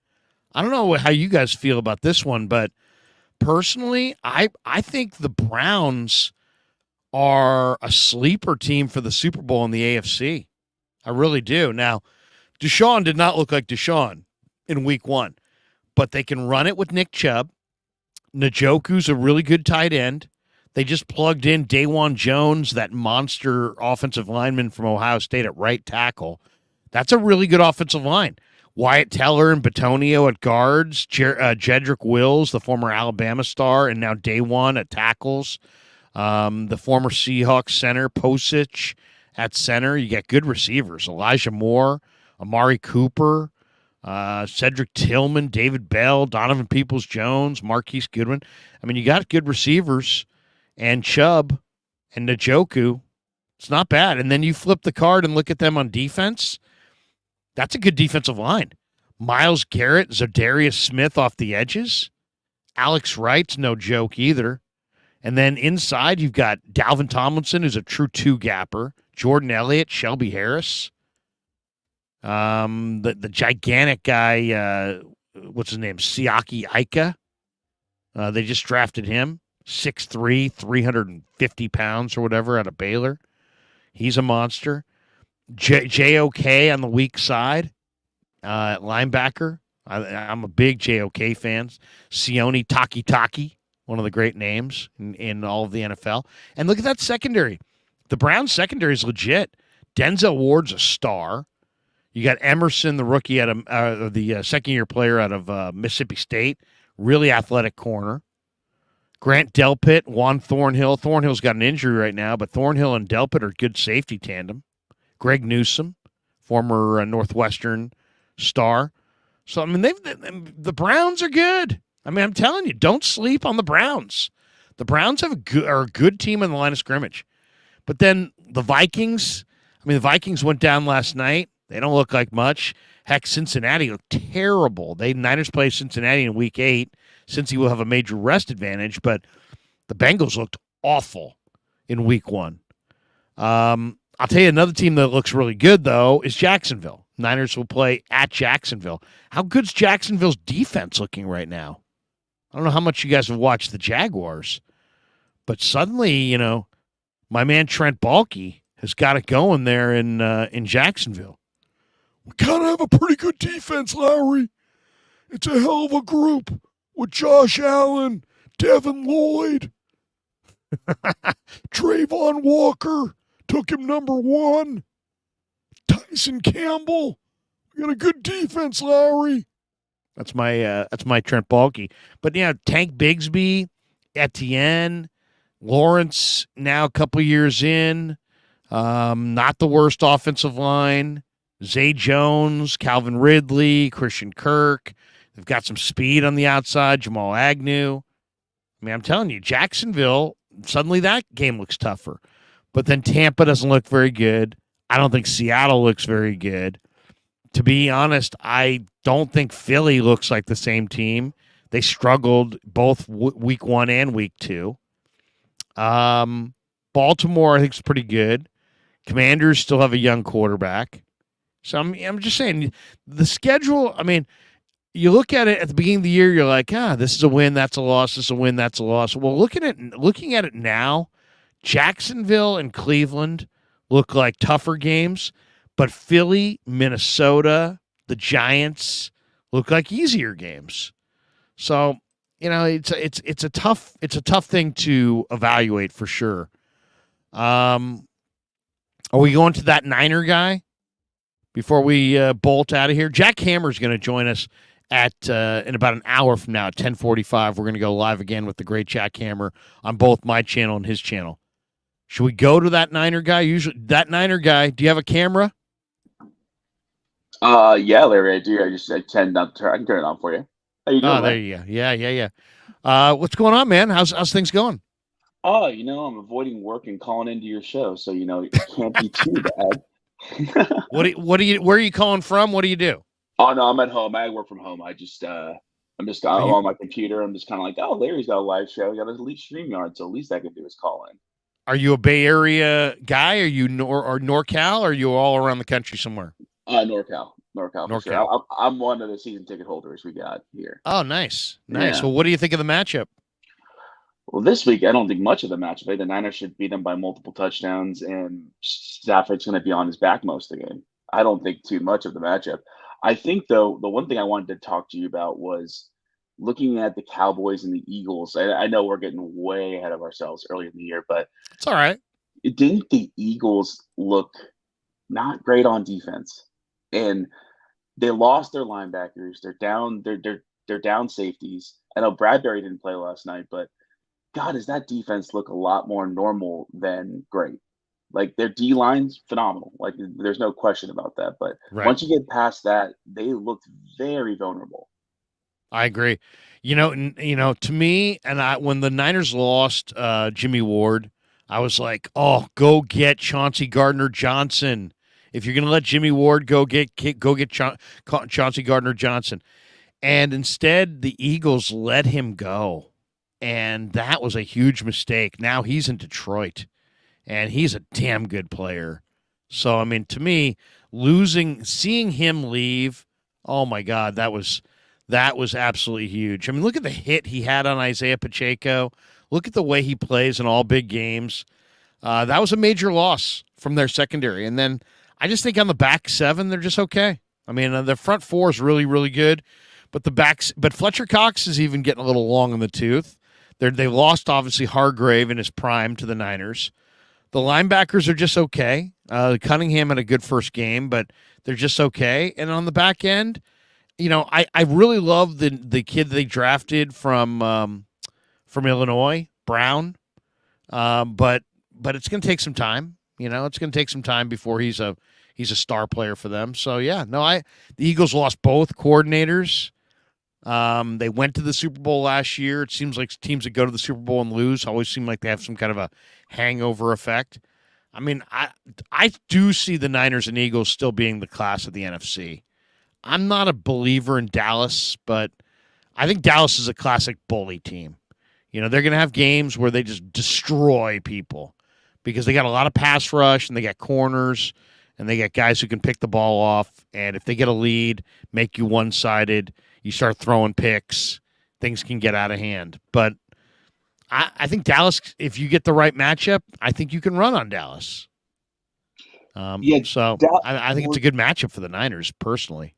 I don't know how you guys feel about this one, but personally, I think the Browns are a sleeper team for the Super Bowl in the AFC. I really do. Now, Deshaun did not look like Deshaun in week 1, but they can run it with Nick Chubb. Njoku's a really good tight end. They just plugged in Dawan Jones, that monster offensive lineman from Ohio State at right tackle. That's a really good offensive line. Wyatt Teller and Bitonio at guards, Jedrick Wills, the former Alabama star, and now Dawan at tackles. The former Seahawks center, Posich at center. You get good receivers. Elijah Moore, Amari Cooper, Cedric Tillman, David Bell, Donovan Peoples-Jones, Marquise Goodwin. You got good receivers, and Chubb and Njoku. It's not bad. And then you flip the card and look at them on defense. That's a good defensive line. Myles Garrett, Zadarius Smith off the edges. Alex Wright's no joke either. And then inside, you've got Dalvin Tomlinson, who's a true two-gapper. Jordan Elliott, Shelby Harris. The gigantic guy, what's his name? Siaki Ika. They just drafted him. 6'3", 350 pounds or whatever out of Baylor. He's a monster. JOK on the weak side, linebacker. I'm a big JOK fan. Sione Takitaki, one of the great names in all of the NFL. And look at that secondary. The Browns secondary is legit. Denzel Ward's a star. You got Emerson, the rookie out of the second-year player out of Mississippi State, really athletic corner. Grant Delpit, Juan Thornhill. Thornhill's got an injury right now, but Thornhill and Delpit are a good safety tandem. Greg Newsome, former Northwestern star. So, the Browns are good. I'm telling you, don't sleep on the Browns. The Browns are a good team in the line of scrimmage. But then the Vikings, the Vikings went down last night. They don't look like much. Heck, Cincinnati looked terrible. Niners play Cincinnati in week 8. Cincy will have a major rest advantage, but the Bengals looked awful in week 1. I'll tell you another team that looks really good, though, is Jacksonville. Niners will play at Jacksonville. How good's Jacksonville's defense looking right now? I don't know how much you guys have watched the Jaguars, but suddenly, my man Trent Baalke has got it going there in Jacksonville. We kind of have a pretty good defense, Lowry. It's a hell of a group with Josh Allen, Devin Lloyd, Trayvon Walker. Took him number 1. Tyson Campbell. We got a good defense, Lowry. That's my Trent Baalke. But yeah, Tank Bigsby, Etienne, Lawrence now a couple years in. Not the worst offensive line. Zay Jones, Calvin Ridley, Christian Kirk. They've got some speed on the outside. Jamal Agnew. I'm telling you, Jacksonville, suddenly that game looks tougher. But then Tampa doesn't look very good. I don't think Seattle looks very good. To be honest, I don't think Philly looks like the same team. They struggled both week 1 and week 2. Baltimore, I think, is pretty good. Commanders still have a young quarterback. So I'm just saying, the schedule, you look at it at the beginning of the year, you're like, this is a win, that's a loss, this is a win, that's a loss. Well, looking at it now, Jacksonville and Cleveland look like tougher games, but Philly, Minnesota, the Giants look like easier games. So, it's a tough thing to evaluate for sure. Are we going to that Niner guy before we bolt out of here? Jack Hammer's going to join us at in about an hour from now at 10:45. We're going to go live again with the great Jack Hammer on both my channel and his channel. Should we go to that Niner guy? Usually, that Niner guy. Do you have a camera? Yeah, Larry, I do. I tend not to. I can turn it on for you. How you doing? Oh, there you go. Yeah. What's going on, man? How's things going? Oh, I'm avoiding work and calling into your show, so it can't be too bad. Where are you calling from? What do you do? Oh no, I'm at home. I work from home. I'm on my computer. I'm just kind of like, oh, Larry's got a live show. He got at least StreamYard, so at least I can do is call in. Are you a Bay Area guy? Are you NorCal? Or are you all around the country somewhere? NorCal. Sure. I'm one of the season ticket holders we got here. Oh, nice. Yeah. Well, what do you think of the matchup? Well, this week I don't think much of the matchup. The Niners should beat them by multiple touchdowns, and Stafford's going to be on his back most of the game. I don't think too much of the matchup. I think, though, the one thing I wanted to talk to you about was looking at the Cowboys and the Eagles. I know we're getting way ahead of ourselves early in the year, but it's all right. Didn't the Eagles look not great on defense? And they lost their linebackers. They're down. They're down safeties. I know Bradbury didn't play last night, but God, does that defense look a lot more normal than great? Like, their D line's phenomenal. Like, there's no question about that. But once you get past that, they looked very vulnerable. I agree. To me, when the Niners lost Jimmy Ward, I was like, oh, go get Chauncey Gardner-Johnson. If you're going to let Jimmy Ward go get Chauncey Gardner-Johnson. And instead, the Eagles let him go. And that was a huge mistake. Now he's in Detroit, and he's a damn good player. So, to me, seeing him leave, oh my God, that was absolutely huge. Look at the hit he had on Isaiah Pacheco. Look at the way he plays in all big games. That was a major loss from their secondary. And then I just think on the back seven, they're just okay. The front four is really, really good, but Fletcher Cox is even getting a little long in the tooth. They lost, obviously, Hargrave in his prime to the Niners. The linebackers are just okay. Cunningham had a good first game, but they're just okay. And on the back end, I really love the kid they drafted from Illinois, Brown. But it's going to take some time. It's going to take some time before he's a star player for them. So the Eagles lost both coordinators. They went to the Super Bowl last year. It seems like teams that go to the Super Bowl and lose always seem like they have some kind of a hangover effect. I do see the Niners and Eagles still being the class of the NFC. I'm not a believer in Dallas, but I think Dallas is a classic bully team. They're going to have games where they just destroy people because they got a lot of pass rush and they got corners and they got guys who can pick the ball off. And if they get a lead, make you one-sided, you start throwing picks, things can get out of hand. But I think Dallas, if you get the right matchup, I think you can run on Dallas. I think it's a good matchup for the Niners, personally.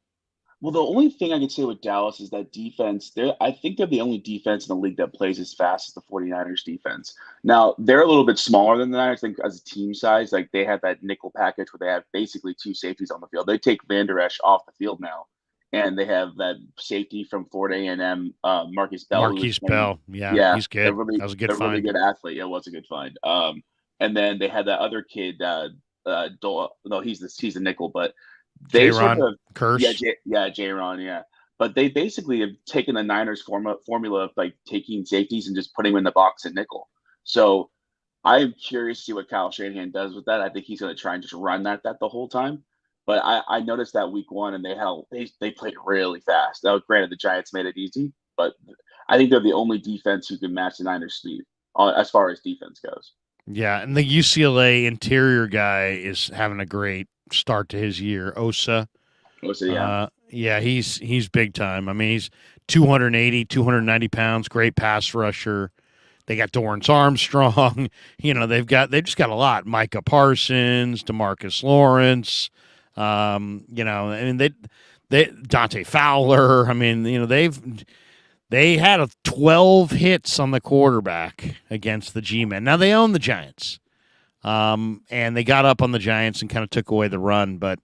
Well, the only thing I can say with Dallas is that defense, I think they're the only defense in the league that plays as fast as the 49ers defense. Now, they're a little bit smaller than the Niners. I think as a team size, like they have that nickel package where they have basically two safeties on the field. They take Van Der Esch off the field now, and they have that safety from Florida A&M, Marquise Bell. He's good. That was a good find. Really good athlete. Yeah, it was a good find. And then they had that other kid, he's the nickel, but they sort of Curse. J-Ron, yeah. But they basically have taken the Niners formula of like taking safeties and just putting them in the box at nickel. So I'm curious to see what Kyle Shanahan does with that. I think he's going to try and just run that the whole time. But I noticed that week one, and they played really fast. Now, granted, the Giants made it easy, but I think they're the only defense who can match the Niners' speed as far as defense goes. Yeah, and the UCLA interior guy is having a great start to his year. Osa, yeah. Yeah, he's big time. I mean, he's 280, 290 pounds, great pass rusher. They got Dorrance Armstrong. They've just got a lot. Micah Parsons, DeMarcus Lawrence. They Dante Fowler. I mean, they had 12 hits on the quarterback against the G-men. Now they own the Giants, and they got up on the Giants and kind of took away the run. But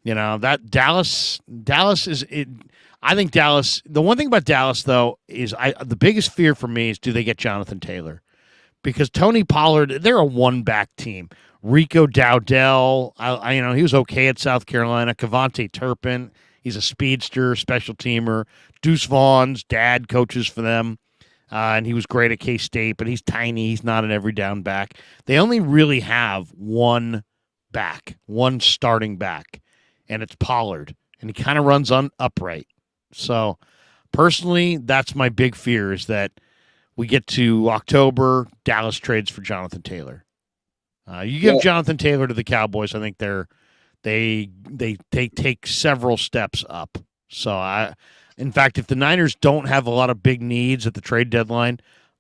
that Dallas is it. I think Dallas. The one thing about Dallas, though, is the biggest fear for me is do they get Jonathan Taylor? Because Tony Pollard, they're a one-back team. Rico Dowdell, he was okay at South Carolina. Kavonte Turpin, he's a speedster, special teamer. Deuce Vaughn's dad coaches for them, and he was great at K-State, but he's tiny. He's not an every down back. They only really have one starting back, and it's Pollard, and he kind of runs upright. So, personally, that's my big fear is that we get to October, Dallas trades for Jonathan Taylor. You give Jonathan Taylor to the Cowboys, I think they take several steps up. So, in fact, if the Niners don't have a lot of big needs at the trade deadline,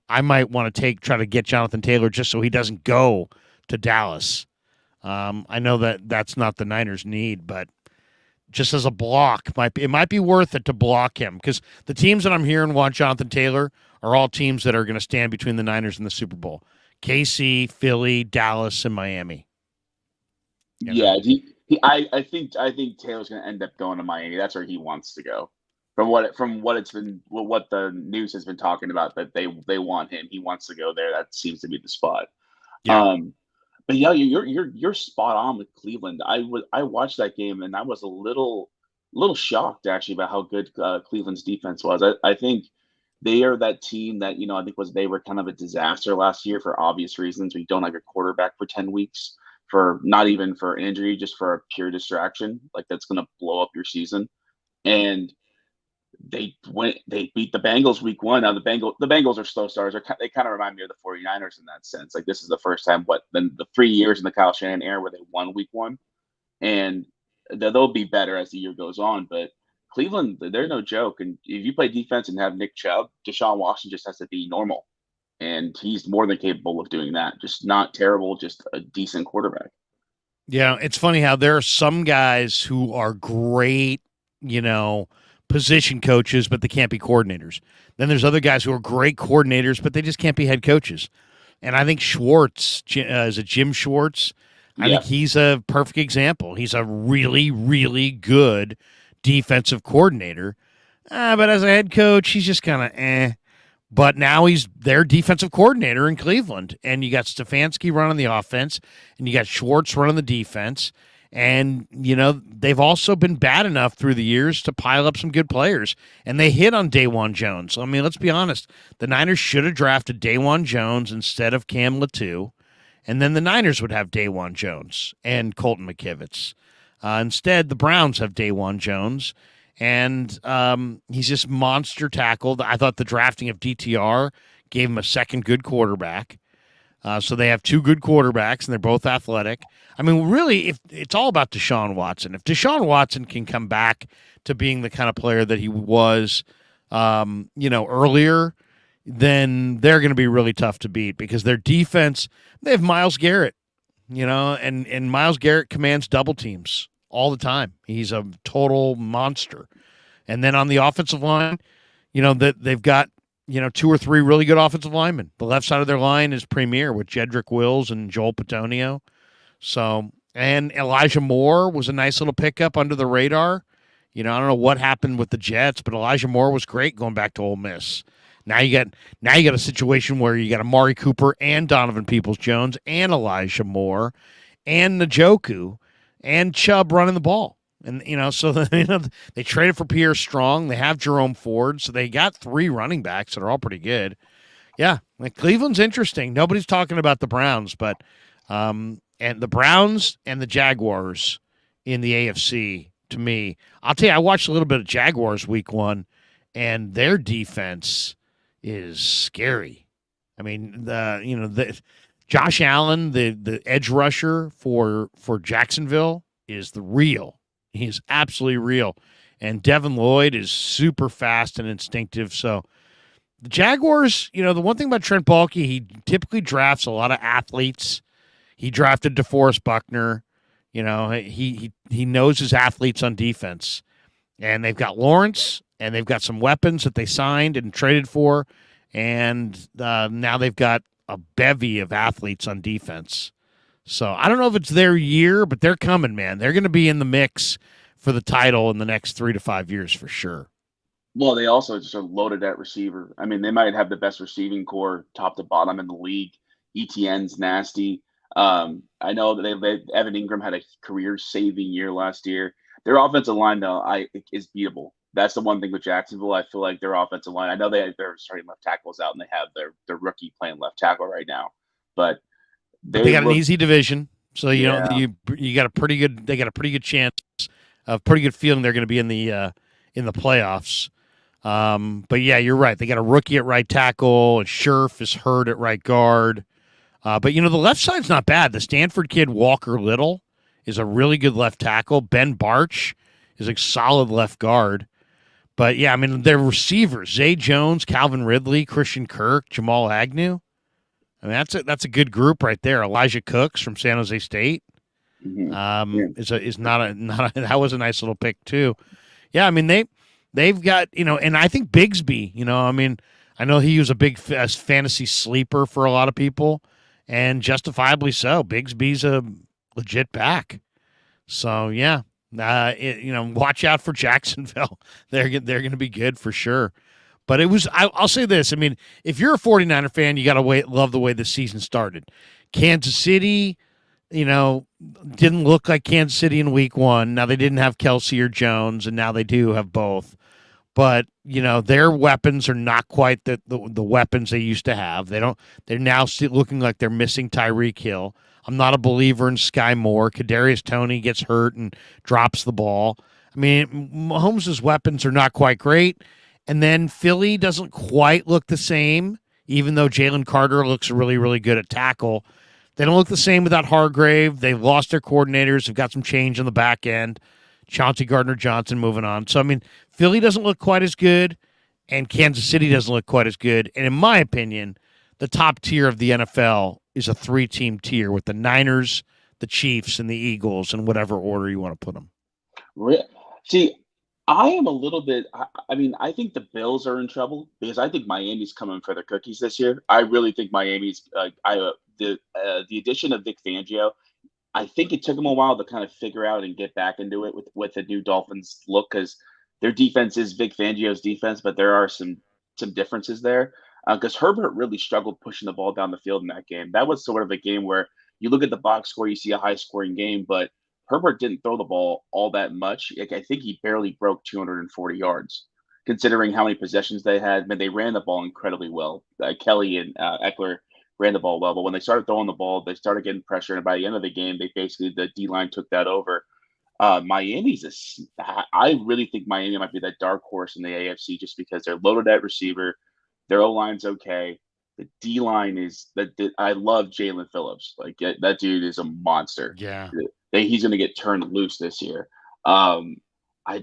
I might want to try to get Jonathan Taylor just so he doesn't go to Dallas. I know that's not the Niners' need, but just as a block, it might be worth it to block him because the teams that I'm hearing want Jonathan Taylor are all teams that are going to stand between the Niners and the Super Bowl. KC, Philly, Dallas, and Miami. Yeah, I think Taylor's going to end up going to Miami. That's where he wants to go. From what the news has been talking about, that they want him. He wants to go there. That seems to be the spot. Yeah. But yeah, you're spot on with Cleveland. I watched that game and I was a little shocked actually about how good Cleveland's defense was. I think they are that team that I think they were kind of a disaster last year for obvious reasons. We don't have your quarterback for 10 weeks for not even for an injury, just for a pure distraction. Like that's going to blow up your season. And they beat the Bengals week 1. Now the Bengals are slow starters. They kind of remind me of the 49ers in that sense. Like this is the first time then the 3 years in the Kyle Shanahan era where they won week 1, and they'll be better as the year goes on. But Cleveland, they're no joke. And if you play defense and have Nick Chubb, Deshaun Watson just has to be normal, and he's more than capable of doing that. Just not terrible, just a decent quarterback. Yeah, it's funny how there are some guys who are great, position coaches, but they can't be coordinators. Then there's other guys who are great coordinators, but they just can't be head coaches. And I think Schwartz, is it Jim Schwartz? I think he's a perfect example. He's a really, really good defensive coordinator. But as a head coach, he's just kind of eh. But now he's their defensive coordinator in Cleveland. And you got Stefanski running the offense, and you got Schwartz running the defense. And, they've also been bad enough through the years to pile up some good players. And they hit on Dawan Jones. I mean, let's be honest. The Niners should have drafted Dawan Jones instead of Cam Latu. And then the Niners would have Dawan Jones and Colton McKivitz. Instead, the Browns have Dawan Jones. And he's just monster tackled. I thought the drafting of DTR gave him a second good quarterback. So they have 2 good quarterbacks, and they're both athletic. I mean, really, if it's all about Deshaun Watson. If Deshaun Watson can come back to being the kind of player that he was, earlier, then they're going to be really tough to beat because their defense, they have Myles Garrett, and Myles Garrett commands double teams all the time. He's a total monster. And then on the offensive line, they've got 2 or 3 really good offensive linemen. The left side of their line is premier with Jedrick Wills and Joel Petonio. So, and Elijah Moore was a nice little pickup under the radar. I don't know what happened with the Jets, but Elijah Moore was great going back to Ole Miss. Now you got a situation where you got Amari Cooper and Donovan Peoples-Jones and Elijah Moore and Njoku and Chubb running the ball. And, so they traded for Pierre Strong. They have Jerome Ford. So they got 3 running backs that are all pretty good. Yeah, Cleveland's interesting. Nobody's talking about the Browns, but and the Browns and the Jaguars in the AFC, to me, I'll tell you, I watched a little bit of Jaguars week 1, and their defense is scary. I mean, the Josh Allen, the edge rusher for Jacksonville, is the real. He's absolutely real. and Devin Lloyd is super fast and instinctive. So the Jaguars, the one thing about Trent Baalke, he typically drafts a lot of athletes. He drafted DeForest Buckner. He knows his athletes on defense. And they've got Lawrence, and they've got some weapons that they signed and traded for, and now they've got a bevy of athletes on defense. So I don't know if it's their year, but they're coming, man. They're going to be in the mix for the title in the next 3 to 5 years for sure. Well, they also just are loaded at receiver. I mean, they might have the best receiving core top to bottom in the league. ETN's nasty. I know that Evan Ingram had a career-saving year last year. Their offensive line, though, is beatable. That's the one thing with Jacksonville. I feel like their offensive line. I know they're starting left tackles out, and they have their rookie playing left tackle right now. But they got an easy division, so you got a pretty good. They got a pretty good chance, a pretty good feeling they're going to be in the playoffs. But yeah, you're right. They got a rookie at right tackle, and Scherf is hurt at right guard. But the left side's not bad. The Stanford kid Walker Little is a really good left tackle. Ben Barch is a solid left guard. But, yeah, I mean, their receivers, Zay Jones, Calvin Ridley, Christian Kirk, Jamal Agnew. I mean, that's a good group right there. Elijah Cooks from San Jose State is not a that was a nice little pick too. Yeah, I mean, they've got, and I think Bigsby, I mean, I know he was a big fantasy sleeper for a lot of people, and justifiably so. Bigsby's a legit back. So, yeah. Watch out for Jacksonville. They're going to be good for sure. But I'll say this. I mean, if you're a 49er fan, you got to love the way the season started. Kansas City, didn't look like Kansas City in week 1. Now they didn't have Kelsey or Jones, and now they do have both. But, their weapons are not quite the weapons they used to have. They're now looking like they're missing Tyreek Hill. I'm not a believer in Sky Moore. Kadarius Toney gets hurt and drops the ball. I mean, Mahomes' weapons are not quite great. And then Philly doesn't quite look the same, even though Jalen Carter looks really, really good at tackle. They don't look the same without Hargrave. They've lost their coordinators. They've got some change on the back end. Chauncey Gardner-Johnson moving on. So, I mean, Philly doesn't look quite as good, and Kansas City doesn't look quite as good. And in my opinion, the top tier of the NFL is a 3-team tier with the Niners, the Chiefs, and the Eagles in whatever order you want to put them. See, I am a little bit – I mean, I think the Bills are in trouble because I think Miami's coming for the cookies this year. I really think Miami's the addition of Vic Fangio, I think it took them a while to kind of figure out and get back into it with the new Dolphins look because their defense is Vic Fangio's defense, but there are some differences there. Because Herbert really struggled pushing the ball down the field in that game. That was sort of a game where you look at the box score, you see a high-scoring game, but Herbert didn't throw the ball all that much. I think he barely broke 240 yards, considering how many possessions they had. Man, they ran the ball incredibly well. Kelly and Eckler ran the ball well, but when they started throwing the ball, they started getting pressure, and by the end of the game, the D-line took that over. I really think Miami might be that dark horse in the AFC just because they're loaded at receiver. Their O-line's okay. The D-line is that. I love Jalen Phillips. Like that dude is a monster. Yeah, he's going to get turned loose this year. I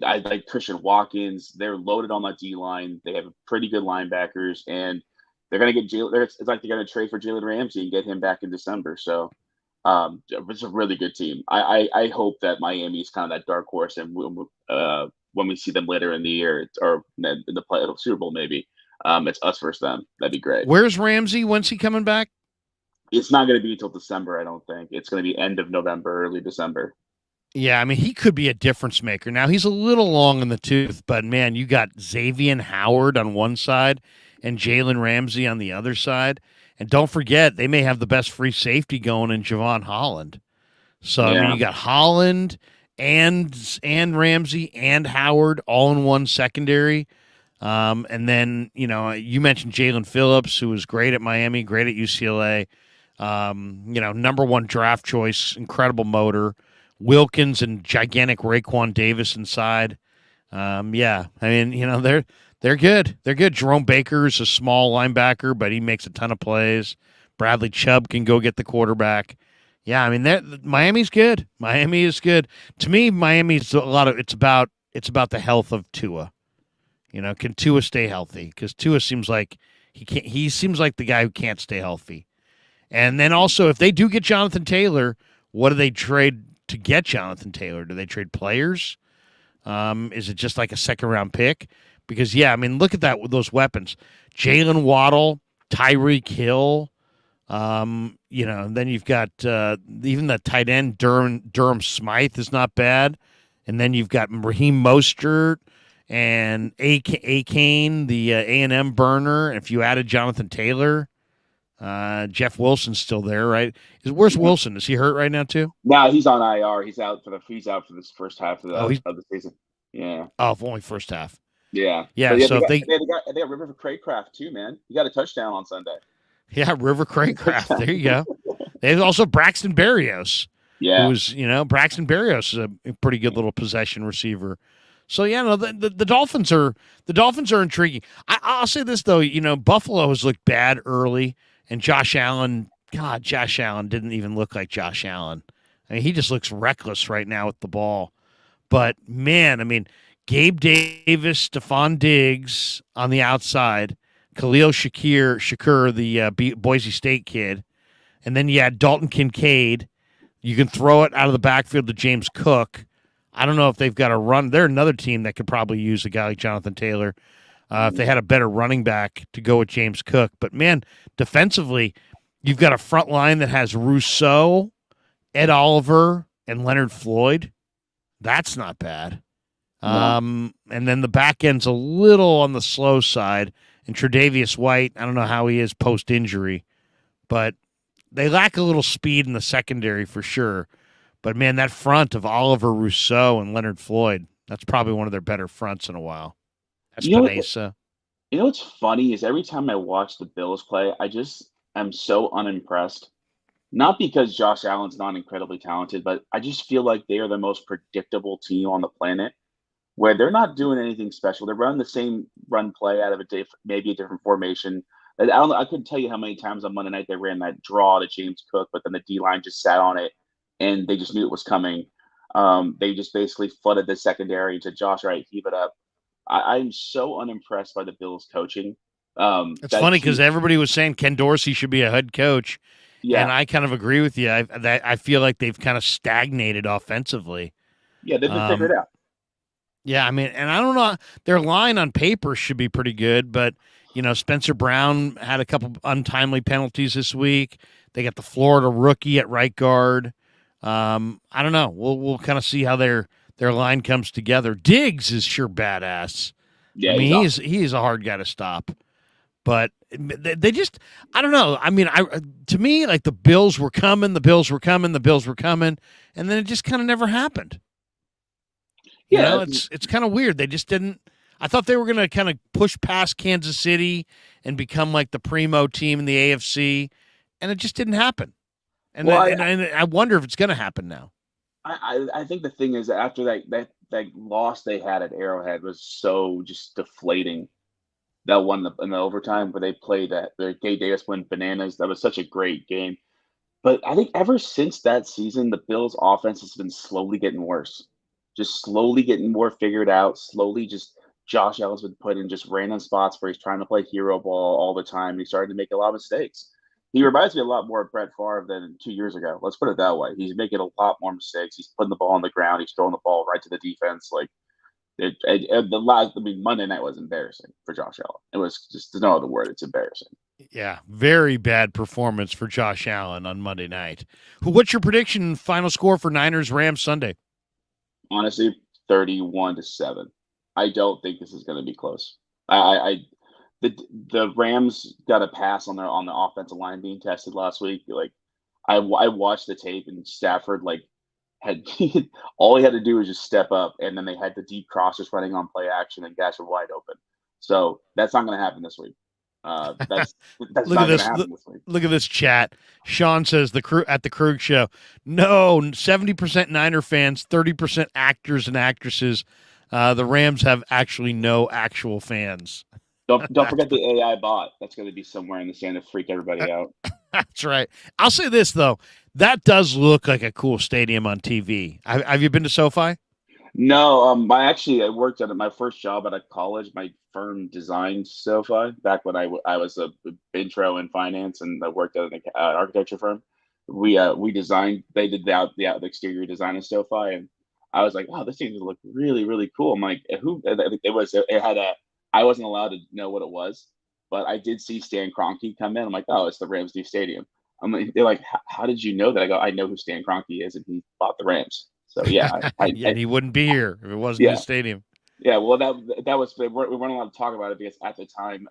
like Christian Watkins. They're loaded on that D-line. They have pretty good linebackers, and they're going to get Jalen. It's like they're going to trade for Jalen Ramsey and get him back in December. So it's a really good team. I hope that Miami is kind of that dark horse, and when we see them later in the year or in the play of Super Bowl maybe. It's us versus them. That'd be great. Where's Ramsey? When's he coming back? It's not going to be until December, I don't think. It's going to be end of November, early December. Yeah, I mean, he could be a difference maker. Now, he's a little long in the tooth, but, man, you got Xavier Howard on one side and Jalen Ramsey on the other side. And don't forget, they may have the best free safety going in Javon Holland. So, yeah. I mean, you got Holland and Ramsey and Howard all in one secondary. And then, you mentioned Jalen Phillips, who was great at Miami, great at UCLA, number 1 draft choice, incredible motor. Wilkins and gigantic Raekwon Davis inside. Yeah, I mean, they're good. They're good. Jerome Baker is a small linebacker, but he makes a ton of plays. Bradley Chubb can go get the quarterback. Yeah, I mean, Miami's good. Miami is good. To me, Miami's it's about it's about the health of Tua. Can Tua stay healthy? Because Tua seems like he seems like the guy who can't stay healthy. And then also, if they do get Jonathan Taylor, what do they trade to get Jonathan Taylor? Do they trade players? Is it just like a second-round pick? Because, look at that with those weapons. Jalen Waddle, Tyreek Hill, and then you've got even the tight end, Durham Smythe is not bad. And then you've got Raheem Mostert and Akane, the A&M burner. And if you added Jonathan Taylor, Jeff Wilson's still there, right? Where's Wilson? Is he hurt right now too? No, he's on IR. He's out for this first half of the season. Yeah. Oh, only first half. Yeah. Yeah. Yeah, so they got River Craycraft too, man. He got a touchdown on Sunday. Yeah, River Craycraft. There you go. There's also Braxton Berrios. Yeah. Who's Braxton Berrios is a pretty good little possession receiver. So the Dolphins are intriguing. I'll say this though, Buffalo has looked bad early, and Josh Allen didn't even look like Josh Allen. I mean, he just looks reckless right now with the ball. But man, Gabe Davis, Stephon Diggs on the outside, Khalil Shakur, the Boise State kid, and then you had Dalton Kincaid. You can throw it out of the backfield to James Cook. I don't know if they've got a run. They're another team that could probably use a guy like Jonathan Taylor if they had a better running back to go with James Cook. But, man, defensively, you've got a front line that has Rousseau, Ed Oliver, and Leonard Floyd. That's not bad. And then the back end's a little on the slow side. And Tre'Davious White, I don't know how he is post-injury. But they lack a little speed in the secondary for sure. But, man, that front of Oliver Rousseau and Leonard Floyd, that's probably one of their better fronts in a while. Espinesa. What's funny is every time I watch the Bills play, I just am so unimpressed. Not because Josh Allen's not incredibly talented, but I just feel like they are the most predictable team on the planet, where they're not doing anything special. They're running the same run play out of maybe a different formation. I couldn't tell you how many times on Monday night they ran that draw to James Cook, but then the D-line just sat on it, and they just knew it was coming. They just basically flooded the secondary and said, Josh, right, heave it up. I'm so unimpressed by the Bills coaching. It's funny because everybody was saying Ken Dorsey should be a head coach. Yeah. And I kind of agree with you. I feel like they've kind of stagnated offensively. Yeah, they've been figured out. Yeah, and I don't know. Their line on paper should be pretty good, but, Spencer Brown had a couple untimely penalties this week. They got the Florida rookie at right guard. I don't know. We'll kind of see how their line comes together. Diggs is sure badass. Yeah, he's a hard guy to stop. But they just, I don't know. To me, like the Bills were coming, and then it just kind of never happened. It's kind of weird. They just didn't. I thought they were going to kind of push past Kansas City and become like the primo team in the AFC, and it just didn't happen. And I wonder if it's going to happen now. I think the thing is after that loss they had at Arrowhead was so just deflating. That one in the overtime where they played that Gabe Davis went bananas. That was such a great game. But I think ever since that season, the Bills' offense has been slowly getting worse. Just slowly getting more figured out. Slowly just Josh Allen's been put in just random spots where he's trying to play hero ball all the time. He started to make a lot of mistakes. He reminds me a lot more of Brett Favre than 2 years ago. Let's put it that way. He's making a lot more mistakes. He's putting the ball on the ground. He's throwing the ball right to the defense. Monday night was embarrassing for Josh Allen. It was just, there's no other word. It's embarrassing. Yeah, very bad performance for Josh Allen on Monday night. What's your prediction final score for Niners-Rams Sunday? Honestly, 31-7. I don't think this is going to be close. The Rams got a pass on the offensive line being tested last week. I watched the tape and Stafford had all he had to do was just step up, and then they had the deep crossers running on play action, and guys were wide open. So that's not going to happen this week. That's not going to happen this week. Look at this chat. Sean says at the Krueg show, no, 70% Niner fans, 30% actors and actresses. The Rams have actually no actual fans. Don't forget the AI bot. That's going to be somewhere in the stand to freak everybody out. That's right. I'll say this, though. That does look like a cool stadium on TV. Have you been to SoFi? No, I worked at my first job at a college. My firm designed SoFi back when I was a intro in finance, and I worked at an architecture firm. We designed. They did the exterior design of SoFi, and I was like, wow, this thing look really really cool. I'm like, who? It had a. I wasn't allowed to know what it was, but I did see Stan Kroenke come in. I'm like, oh, it's the Rams new stadium. They're like, how did you know that? I go, I know who Stan Kroenke is, and he bought the Rams. So yeah, and he wouldn't be here if it wasn't his stadium. Yeah, well, that was we weren't allowed to talk about it because at the time,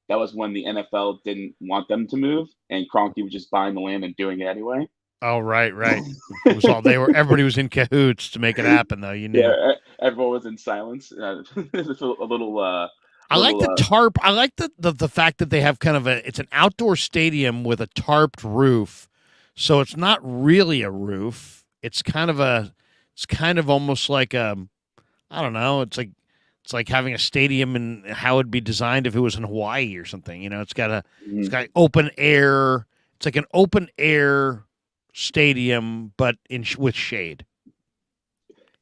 that was when the NFL didn't want them to move, and Kroenke was just buying the land and doing it anyway. Oh, right. It was all everybody was in cahoots to make it happen, though. You knew. Yeah, everyone was in silence. It's a little. I like the tarp. I like the fact that they have kind of it's an outdoor stadium with a tarped roof, so it's not really a roof. It's kind of almost like I don't know. It's like having a stadium and how it'd be designed if it was in Hawaii or something. It's got open air. It's like an open air stadium, but with shade.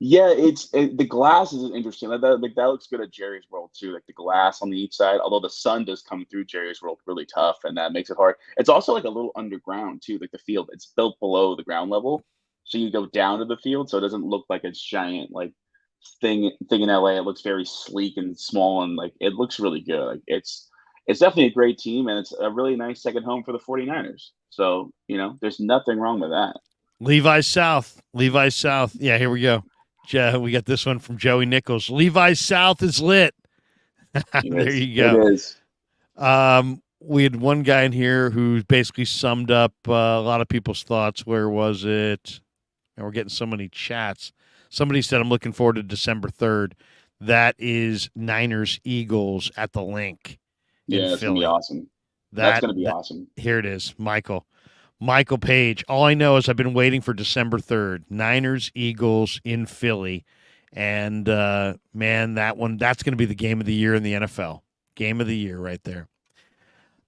Yeah, the glass is interesting. That looks good at Jerry's World too. Like the glass on the each side, although the sun does come through Jerry's World really tough, and that makes it hard. It's also like a little underground too. Like the field, it's built below the ground level. So you go down to the field, so it doesn't look like a giant thing in LA. It looks very sleek and small, and it looks really good. It's definitely a great team, and it's a really nice second home for the 49ers. So there's nothing wrong with that. Levi's South. Yeah, here we go. We got this one from Joey Nichols. Levi's South is lit. There you go. It is. We had one guy in here who basically summed up a lot of people's thoughts. Where was it? And we're getting so many chats. Somebody said, I'm looking forward to December 3rd. That is Niners-Eagles at the Link. Yeah, it's going to be awesome. That's going to be awesome. Here it is, Michael Page. All I know is I've been waiting for December 3rd. Niners-Eagles in Philly. And, man, that's going to be the game of the year in the NFL. Game of the year right there.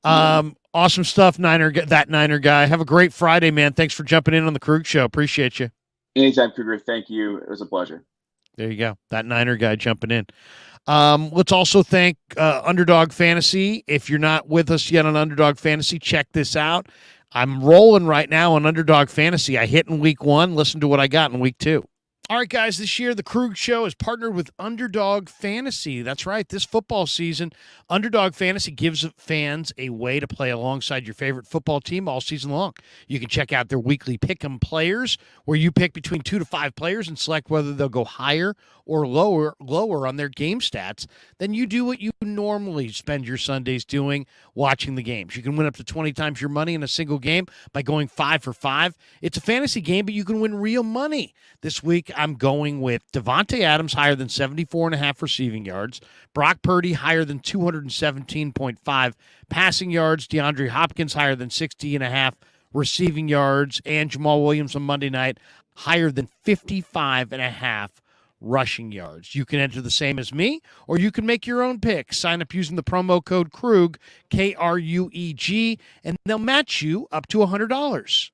Awesome stuff, Niner guy. Have a great Friday, man. Thanks for jumping in on the Krueg Show. Appreciate you. Anytime, Kruger. Thank you. It was a pleasure. There you go. That Niner guy jumping in. Let's also thank Underdog Fantasy. If you're not with us yet on Underdog Fantasy, check this out. I'm rolling right now on Underdog Fantasy. I hit in week 1. Listen to what I got in week 2. All right, guys, this year the Krueg Show is partnered with Underdog Fantasy. That's right. This football season, Underdog Fantasy gives fans a way to play alongside your favorite football team all season long. You can check out their weekly pick'em players, where you pick between 2 to 5 players and select whether they'll go higher or lower on their game stats. Then you do what you normally spend your Sundays doing, watching the games. You can win up to 20 times your money in a single game by going 5 for 5. It's a fantasy game, but you can win real money. This week, I'm going with Devontae Adams higher than 74.5 receiving yards, Brock Purdy higher than 217.5 passing yards, DeAndre Hopkins higher than 60.5 receiving yards, and Jamal Williams on Monday night higher than 55.5 rushing yards. You can enter the same as me, or you can make your own pick. Sign up using the promo code Krueg, Krueg, and they'll match you up to $100.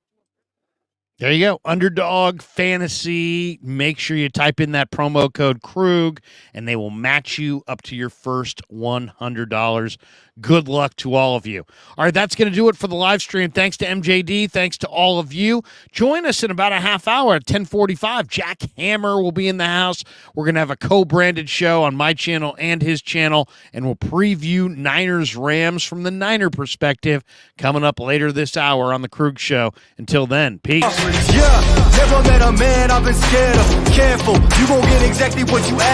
There you go. Underdog Fantasy. Make sure you type in that promo code Krueg, and they will match you up to your first $100. Good luck to all of you. All right, that's going to do it for the live stream. Thanks to MJD. Thanks to all of you. Join us in about a half hour at 10:45. Jack Hammer will be in the house. We're going to have a co-branded show on my channel and his channel, and we'll preview Niners-Rams from the Niner perspective coming up later this hour on the Krueg Show. Until then, peace. Yeah, never met a man I've been scared of. Careful, you gon' get exactly what you asked.